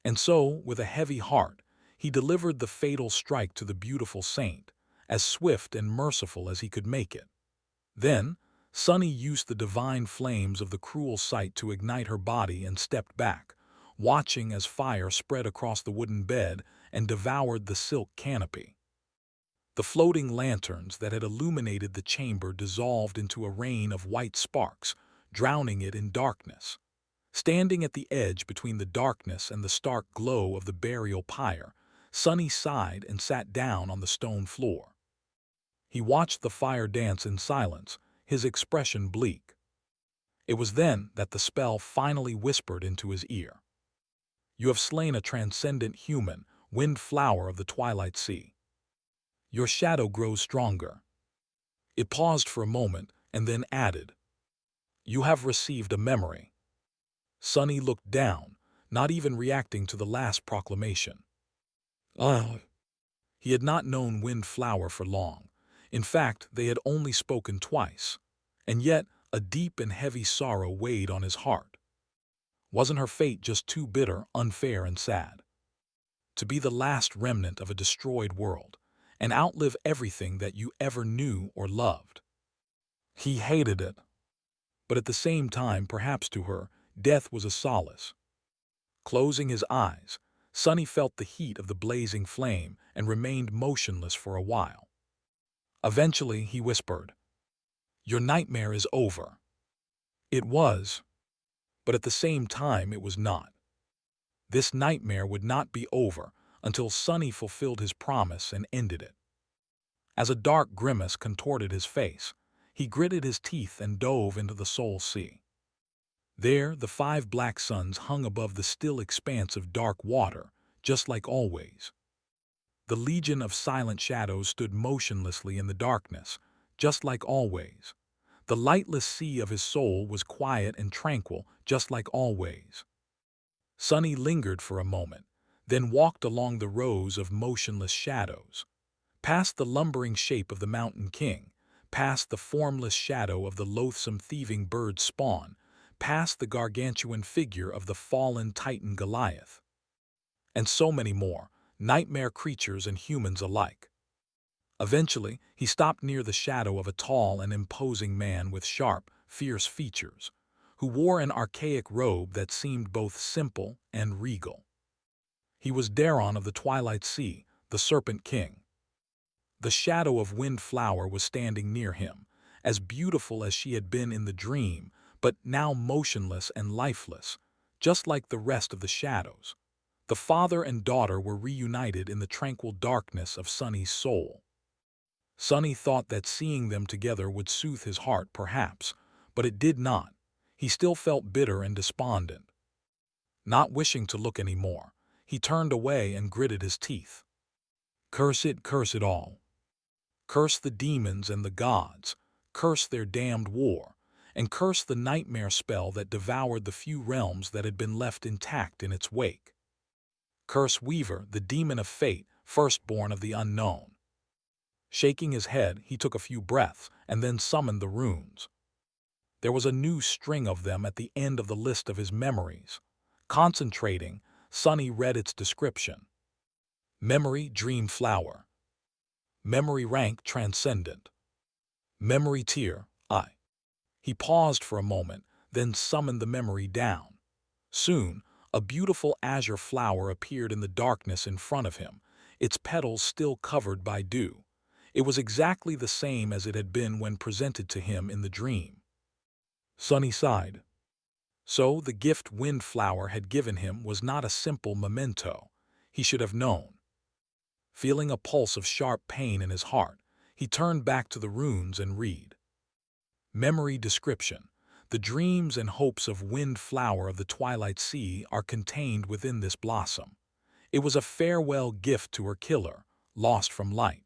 And so, with a heavy heart, he delivered the fatal strike to the beautiful saint, as swift and merciful as he could make it. Then, Sunny used the divine flames of the cruel sight to ignite her body and stepped back, watching as fire spread across the wooden bed and devoured the silk canopy. The floating lanterns that had illuminated the chamber dissolved into a rain of white sparks, drowning it in darkness. Standing at the edge between the darkness and the stark glow of the burial pyre, Sunny sighed and sat down on the stone floor. He watched the fire dance in silence, his expression bleak. It was then that the spell finally whispered into his ear. "You have slain a transcendent human, wind flower of the twilight sea. Your shadow grows stronger." It paused for a moment and then added, "You have received a memory." Sunny looked down, not even reacting to the last proclamation. Ah! He had not known Windflower for long. In fact, they had only spoken twice. And yet, a deep and heavy sorrow weighed on his heart. Wasn't her fate just too bitter, unfair, and sad? To be the last remnant of a destroyed world, and outlive everything that you ever knew or loved. He hated it. But at the same time, perhaps to her, death was a solace. Closing his eyes, Sunny felt the heat of the blazing flame and remained motionless for a while. Eventually, he whispered, "Your nightmare is over." It was, but at the same time it was not. This nightmare would not be over until Sunny fulfilled his promise and ended it. As a dark grimace contorted his face, he gritted his teeth and dove into the soul sea. There, the 5 black suns hung above the still expanse of dark water, just like always. The legion of silent shadows stood motionlessly in the darkness, just like always. The lightless sea of his soul was quiet and tranquil, just like always. Sunny lingered for a moment, then walked along the rows of motionless shadows, past the lumbering shape of the Mountain King, past the formless shadow of the loathsome thieving bird's spawn, past the gargantuan figure of the fallen Titan Goliath. And so many more, nightmare creatures and humans alike. Eventually, he stopped near the shadow of a tall and imposing man with sharp, fierce features, who wore an archaic robe that seemed both simple and regal. He was Daron of the Twilight Sea, the Serpent King. The shadow of Windflower was standing near him, as beautiful as she had been in the dream, but now motionless and lifeless, just like the rest of the shadows. The father and daughter were reunited in the tranquil darkness of Sunny's soul. Sunny thought that seeing them together would soothe his heart, perhaps, but it did not. He still felt bitter and despondent. Not wishing to look any more, he turned away and gritted his teeth. Curse it all. Curse the demons and the gods, curse their damned war, and curse the nightmare spell that devoured the few realms that had been left intact in its wake. Curse Weaver, the demon of fate, firstborn of the unknown. Shaking his head, he took a few breaths and then summoned the runes. There was a new string of them at the end of the list of his memories. Concentrating, Sunny read its description. Memory Dream Flower. Memory Rank Transcendent. Memory Tier I. He paused for a moment, then summoned the memory down. Soon, a beautiful azure flower appeared in the darkness in front of him, its petals still covered by dew. It was exactly the same as it had been when presented to him in the dream. Sunny sighed. So the gift Windflower had given him was not a simple memento. He should have known. Feeling a pulse of sharp pain in his heart, he turned back to the runes and read. Memory Description. The dreams and hopes of Windflower of the Twilight Sea are contained within this blossom. It was a farewell gift to her killer, lost from light.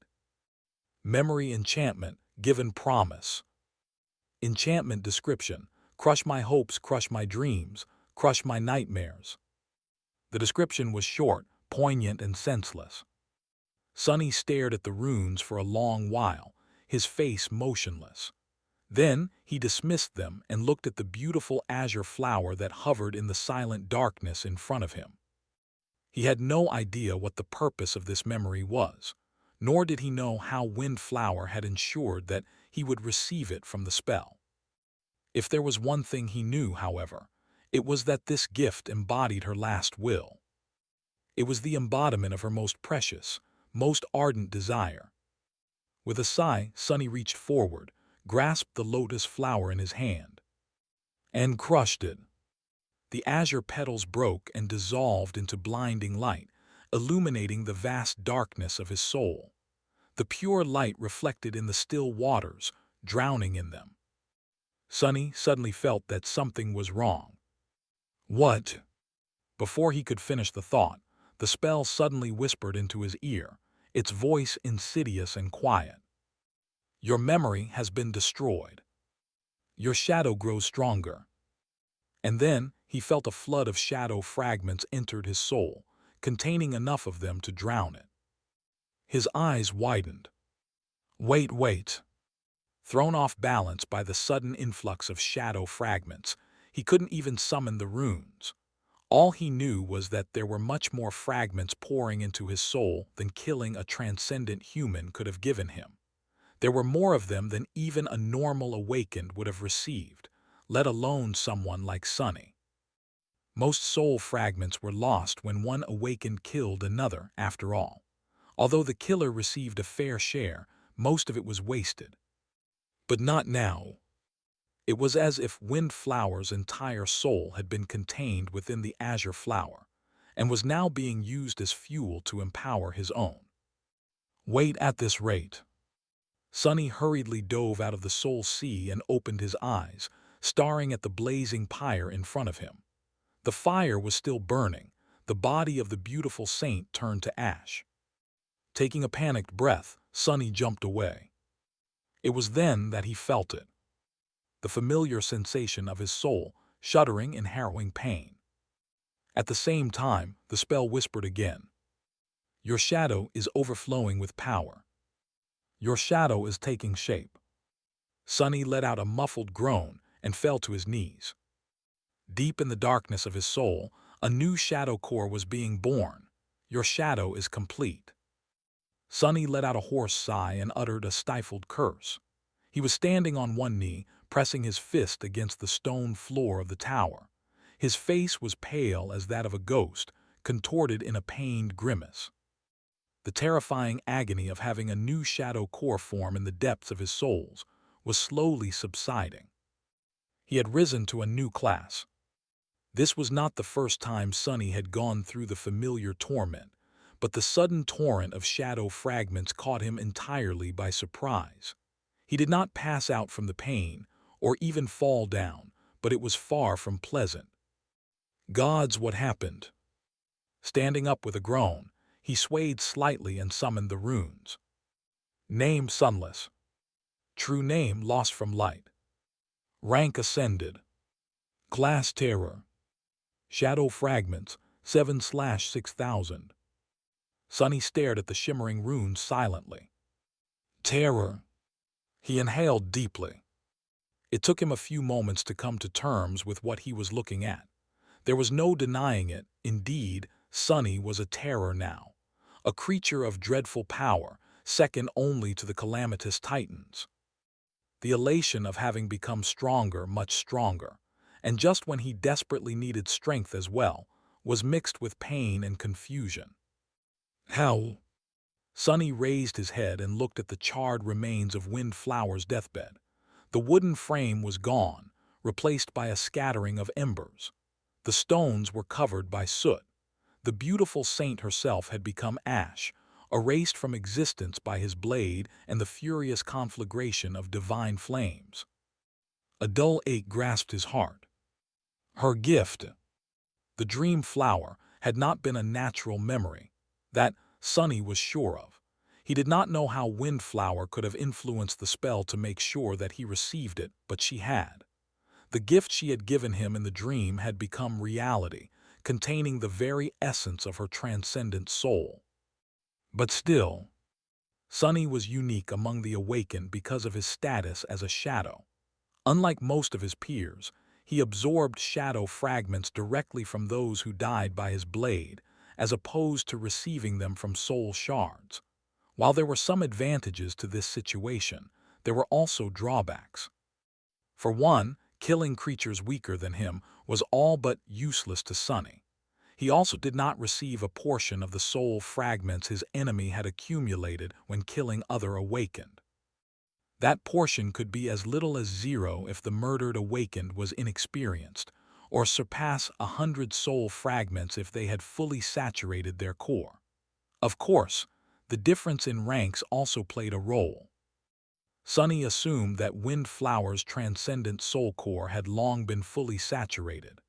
Memory Enchantment, Given Promise. Enchantment Description. Crush my hopes, crush my dreams, crush my nightmares. The description was short, poignant, and senseless. Sunny stared at the runes for a long while, his face motionless. Then he dismissed them and looked at the beautiful azure flower that hovered in the silent darkness in front of him. He had no idea what the purpose of this memory was, nor did he know how Windflower had ensured that he would receive it from the spell. If there was one thing he knew, however, it was that this gift embodied her last will. It was the embodiment of her most precious, most ardent desire. With a sigh, Sunny reached forward, grasped the lotus flower in his hand, and crushed it. The azure petals broke and dissolved into blinding light, illuminating the vast darkness of his soul. The pure light reflected in the still waters, drowning in them. Sunny suddenly felt that something was wrong. What? Before he could finish the thought, the spell suddenly whispered into his ear, its voice insidious and quiet. Your memory has been destroyed. Your shadow grows stronger. And then he felt a flood of shadow fragments entered his soul, containing enough of them to drown it. His eyes widened. Wait. Thrown off balance by the sudden influx of shadow fragments, he couldn't even summon the runes. All he knew was that there were much more fragments pouring into his soul than killing a transcendent human could have given him. There were more of them than even a normal awakened would have received, let alone someone like Sunny. Most soul fragments were lost when one awakened killed another, after all. Although the killer received a fair share, most of it was wasted. But not now. It was as if Windflower's entire soul had been contained within the azure flower, and was now being used as fuel to empower his own. Wait, at this rate. Sunny hurriedly dove out of the soul sea and opened his eyes, staring at the blazing pyre in front of him. The fire was still burning, the body of the beautiful saint turned to ash. Taking a panicked breath, Sunny jumped away. It was then that he felt it. The familiar sensation of his soul, shuddering in harrowing pain. At the same time, the spell whispered again. Your shadow is overflowing with power. Your shadow is taking shape. Sunny let out a muffled groan and fell to his knees. Deep in the darkness of his soul, a new shadow core was being born. Your shadow is complete. Sunny let out a hoarse sigh and uttered a stifled curse. He was standing on one knee, pressing his fist against the stone floor of the tower. His face was pale as that of a ghost, contorted in a pained grimace. The terrifying agony of having a new shadow core form in the depths of his soul was slowly subsiding. He had risen to a new class. This was not the first time Sunny had gone through the familiar torment, but the sudden torrent of shadow fragments caught him entirely by surprise. He did not pass out from the pain, or even fall down, but it was far from pleasant. Gods, what happened? Standing up with a groan, he swayed slightly and summoned the runes. Name sunless. True name lost from light. Rank ascended. Class terror. Shadow fragments 7/6000. Sunny stared at the shimmering runes silently. Terror. He inhaled deeply. It took him a few moments to come to terms with what he was looking at. There was no denying it. Indeed, Sunny was a terror now. A creature of dreadful power, second only to the calamitous titans. The elation of having become stronger, much stronger, and just when he desperately needed strength as well, was mixed with pain and confusion. How? Sunny raised his head and looked at the charred remains of Windflower's deathbed. The wooden frame was gone, replaced by a scattering of embers. The stones were covered by soot. The beautiful saint herself had become ash, erased from existence by his blade and the furious conflagration of divine flames. A dull ache grasped his heart. Her gift, the dream flower, had not been a natural memory. That Sunny was sure of. He did not know how Windflower could have influenced the spell to make sure that he received it, but she had. The gift she had given him in the dream had become reality, containing the very essence of her transcendent soul. But still, Sunny was unique among the awakened because of his status as a shadow. Unlike most of his peers, he absorbed shadow fragments directly from those who died by his blade, as opposed to receiving them from soul shards. While there were some advantages to this situation, there were also drawbacks. For one, killing creatures weaker than him was all but useless to Sunny. He also did not receive a portion of the soul fragments his enemy had accumulated when killing other awakened. That portion could be as little as 0 if the murdered awakened was inexperienced, or surpass 100 soul fragments if they had fully saturated their core. Of course, the difference in ranks also played a role. Sunny assumed that Windflower's transcendent soul core had long been fully saturated.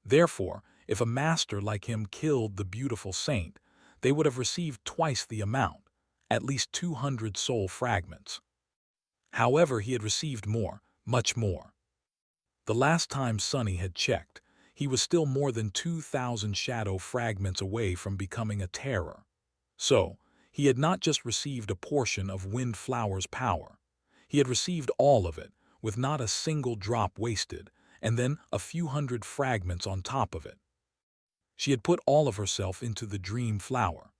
Therefore, if a master like him killed the beautiful saint, they would have received twice the amount, at least 200 soul fragments. However, he had received more, much more. The last time Sunny had checked, he was still more than 2,000 shadow fragments away from becoming a terror. So, he had not just received a portion of Windflower's power. He had received all of it, with not a single drop wasted, and then a few hundred fragments on top of it. She had put all of herself into the dream flower.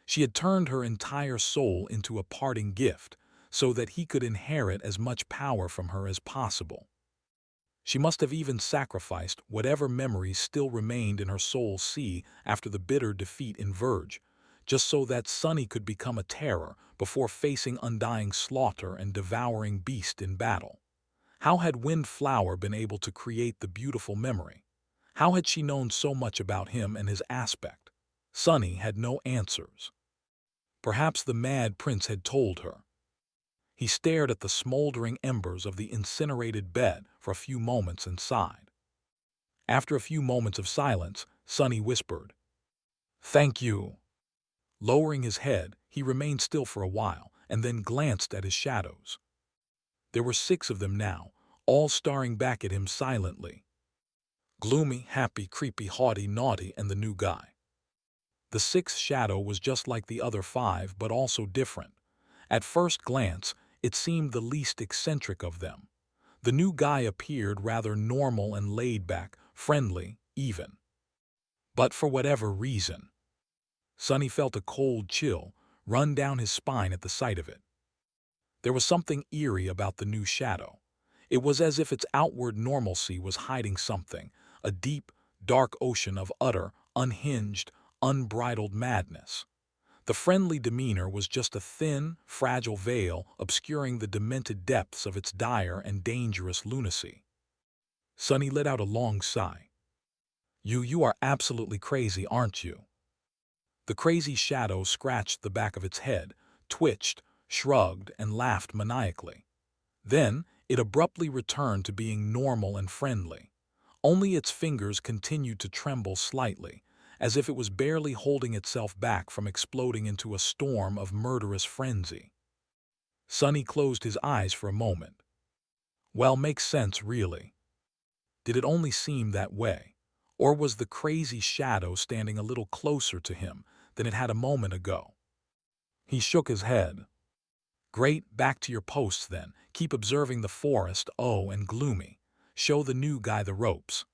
She had turned her entire soul into a parting gift, so that he could inherit as much power from her as possible. She must have even sacrificed whatever memories still remained in her soul's sea after the bitter defeat in Verge, just so that Sunny could become a terror before facing undying slaughter and devouring beast in battle. How had Windflower been able to create the beautiful memory? How had she known so much about him and his aspect? Sunny had no answers. Perhaps the Mad Prince had told her. He stared at the smoldering embers of the incinerated bed for a few moments and sighed. After a few moments of silence, Sunny whispered, "Thank you." Lowering his head, he remained still for a while and then glanced at his shadows. There were 6 of them now, all staring back at him silently. Gloomy, happy, creepy, haughty, naughty, and the new guy. The 6th shadow was just like the other 5, but also different. At first glance, it seemed the least eccentric of them. The new guy appeared rather normal and laid-back, friendly, even. But for whatever reason, Sunny felt a cold chill run down his spine at the sight of it. There was something eerie about the new shadow. It was as if its outward normalcy was hiding something, a deep, dark ocean of utter, unhinged, unbridled madness. The friendly demeanor was just a thin, fragile veil obscuring the demented depths of its dire and dangerous lunacy. Sunny let out a long sigh. You are absolutely crazy, aren't you?" The crazy shadow scratched the back of its head, twitched, shrugged, and laughed maniacally. Then, it abruptly returned to being normal and friendly. Only its fingers continued to tremble slightly, as if it was barely holding itself back from exploding into a storm of murderous frenzy. Sunny closed his eyes for a moment. Well, makes sense, really. Did it only seem that way? Or was the crazy shadow standing a little closer to him than it had a moment ago? He shook his head. "Great, back to your posts then. Keep observing the forest, and Gloomy. Show the new guy the ropes."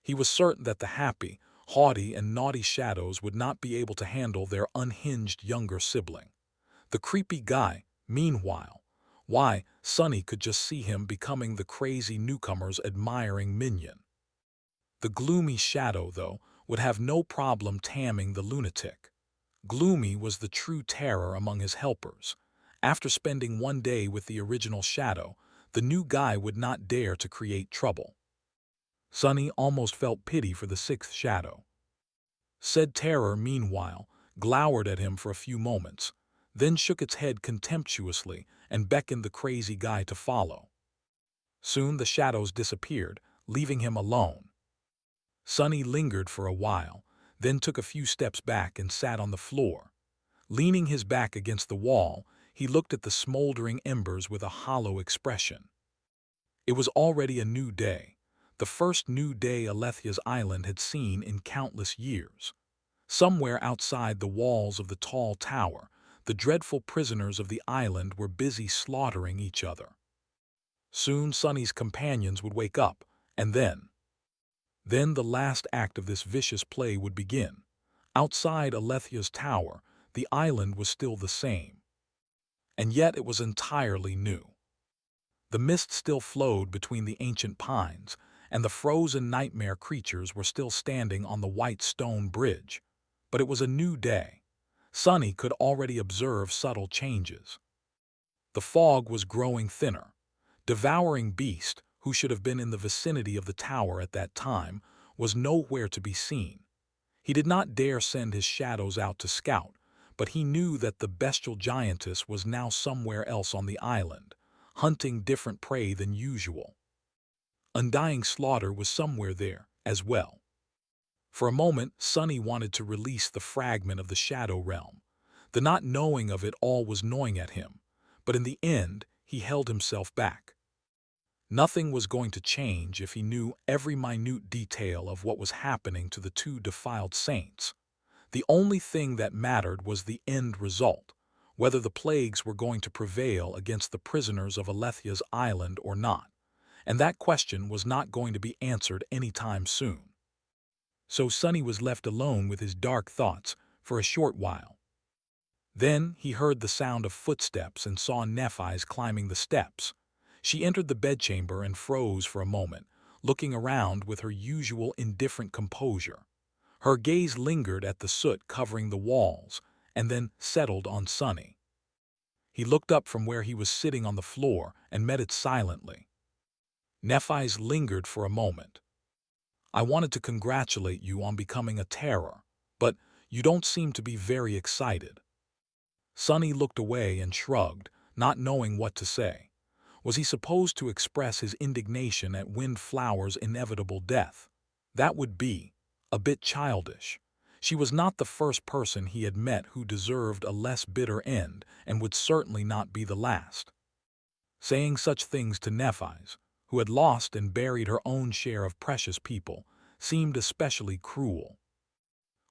He was certain that the happy, haughty, and naughty shadows would not be able to handle their unhinged younger sibling. The creepy guy, meanwhile, why, Sunny could just see him becoming the crazy newcomer's admiring minion. The gloomy shadow, though, would have no problem taming the lunatic. Gloomy was the true terror among his helpers. After spending one day with the original shadow, the new guy would not dare to create trouble. Sunny almost felt pity for the 6th shadow. Said terror, meanwhile, glowered at him for a few moments, then shook its head contemptuously and beckoned the crazy guy to follow. Soon the shadows disappeared, leaving him alone. Sunny lingered for a while, then took a few steps back and sat on the floor. Leaning his back against the wall, he looked at the smoldering embers with a hollow expression. It was already a new day, the first new day Alethia's island had seen in countless years. Somewhere outside the walls of the tall tower, the dreadful prisoners of the island were busy slaughtering each other. Soon Sunny's companions would wake up, and then the last act of this vicious play would begin. Outside Alethia's tower, the island was still the same, and yet it was entirely new. The mist still flowed between the ancient pines, and the frozen nightmare creatures were still standing on the white stone bridge. But it was a new day. Sunny could already observe subtle changes. The fog was growing thinner. Devouring Beast, who should have been in the vicinity of the tower at that time, was nowhere to be seen. He did not dare send his shadows out to scout, but he knew that the bestial giantess was now somewhere else on the island, hunting different prey than usual. Undying Slaughter was somewhere there, as well. For a moment, Sunny wanted to release the fragment of the Shadow Realm. The not knowing of it all was gnawing at him, but in the end, he held himself back. Nothing was going to change if he knew every minute detail of what was happening to the two defiled saints. The only thing that mattered was the end result, whether the plagues were going to prevail against the prisoners of Alethia's island or not, and that question was not going to be answered anytime soon. So Sunny was left alone with his dark thoughts for a short while. Then he heard the sound of footsteps and saw Nephi's climbing the steps. She entered the bedchamber and froze for a moment, looking around with her usual indifferent composure. Her gaze lingered at the soot covering the walls and then settled on Sunny. He looked up from where he was sitting on the floor and met it silently. Nephi's lingered for a moment. "I wanted to congratulate you on becoming a terror, but you don't seem to be very excited." Sunny looked away and shrugged, not knowing what to say. Was he supposed to express his indignation at Windflower's inevitable death? That would be a bit childish. She was not the first person he had met who deserved a less bitter end, and would certainly not be the last. Saying such things to Nephi's, who had lost and buried her own share of precious people, seemed especially cruel.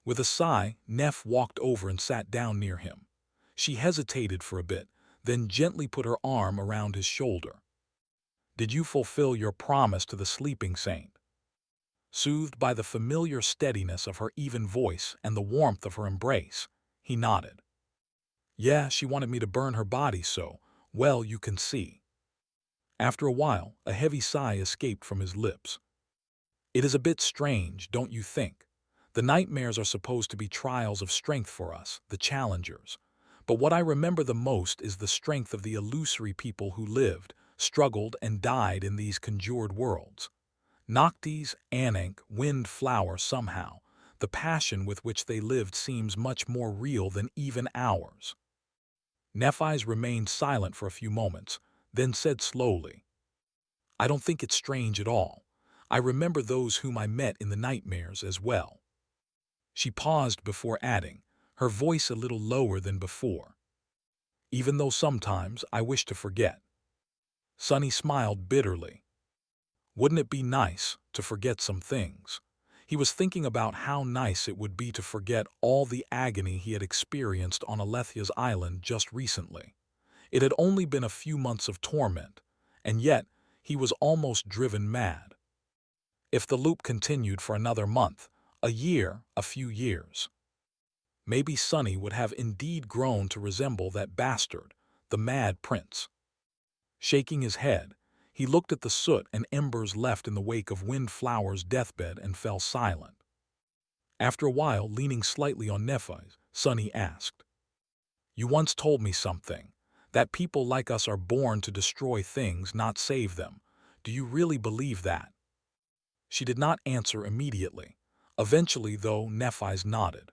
With a sigh, Neph walked over and sat down near him. She hesitated for a bit, then gently put her arm around his shoulder. "Did you fulfill your promise to the sleeping saint?" Soothed by the familiar steadiness of her even voice and the warmth of her embrace, he nodded. "Yeah, she wanted me to burn her body so, well, you can see." After a while, a heavy sigh escaped from his lips. "It is a bit strange, don't you think? The nightmares are supposed to be trials of strength for us, the challengers. But what I remember the most is the strength of the illusory people who lived, struggled, and died in these conjured worlds. Noctis, Anank, Windflower somehow, the passion with which they lived seems much more real than even ours." Nephi's remained silent for a few moments, then said slowly, "I don't think it's strange at all. I remember those whom I met in the nightmares as well." She paused before adding, her voice a little lower than before, "Even though sometimes I wish to forget." Sunny smiled bitterly. Wouldn't it be nice to forget some things? He was thinking about how nice it would be to forget all the agony he had experienced on Alethia's island just recently. It had only been a few months of torment, and yet he was almost driven mad. If the loop continued for another month, a year, a few years, maybe Sunny would have indeed grown to resemble that bastard, the Mad Prince. Shaking his head, he looked at the soot and embers left in the wake of Windflower's deathbed and fell silent. After a while, leaning slightly on Nephi's, Sunny asked, "You once told me something, that people like us are born to destroy things, not save them. Do you really believe that?" She did not answer immediately. Eventually, though, Nephi's nodded.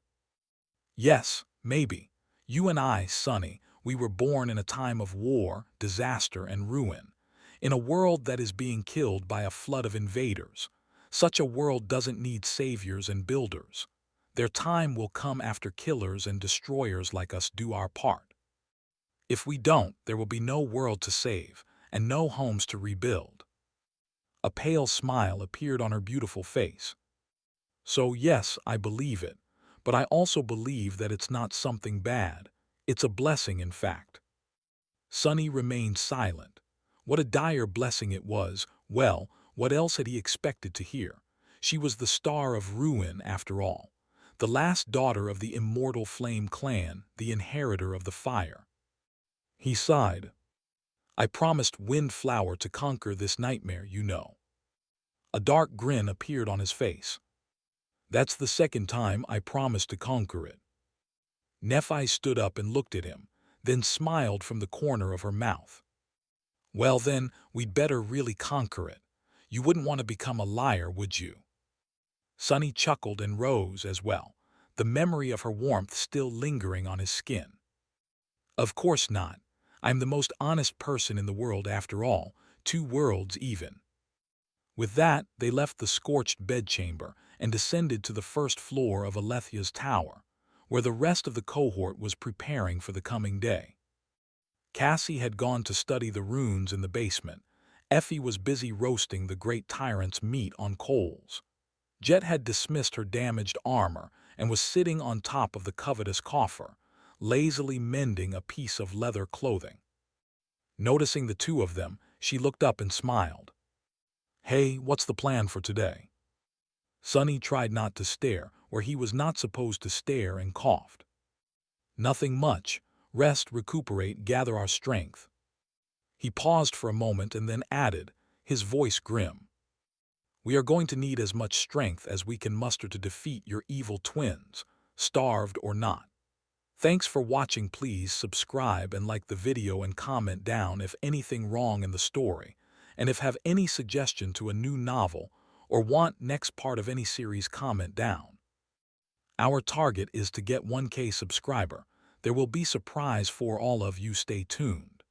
"Yes, maybe. You and I, Sunny, we were born in a time of war, disaster, and ruin. In a world that is being killed by a flood of invaders. Such a world doesn't need saviors and builders. Their time will come after killers and destroyers like us do our part. If we don't, there will be no world to save, and no homes to rebuild." A pale smile appeared on her beautiful face. "So yes, I believe it, but I also believe that it's not something bad. It's a blessing, in fact." Sunny remained silent. What a dire blessing it was. Well, what else had he expected to hear? She was the star of ruin, after all. The last daughter of the immortal Flame clan, the inheritor of the fire. He sighed. I promised Windflower to conquer this nightmare, you know. A dark grin appeared on his face. That's the second time I promised to conquer it. Nephi stood up and looked at him, then smiled from the corner of her mouth. Well then, we'd better really conquer it. You wouldn't want to become a liar, would you? Sunny chuckled and rose as well, the memory of her warmth still lingering on his skin. Of course not. I'm the most honest person in the world after all, 2 worlds even. With that, they left the scorched bedchamber and descended to the first floor of Alethia's tower, where the rest of the cohort was preparing for the coming day. Cassie had gone to study the runes in the basement. Effie was busy roasting the great tyrant's meat on coals. Jet had dismissed her damaged armor and was sitting on top of the covetous coffer, lazily mending a piece of leather clothing. Noticing the 2 of them, she looked up and smiled. Hey, what's the plan for today? Sunny tried not to stare where he was not supposed to stare and coughed. Nothing much. Rest, recuperate, gather our strength. He paused for a moment and then added, his voice grim. We are going to need as much strength as we can muster to defeat your evil twins, starved or not. Thanks for watching. Please subscribe and like the video and comment down if anything wrong in the story, and if have any suggestion to a new novel or want next part of any series, comment down. Our target is to get 1K subscriber. There will be surprise for all of you. Stay tuned.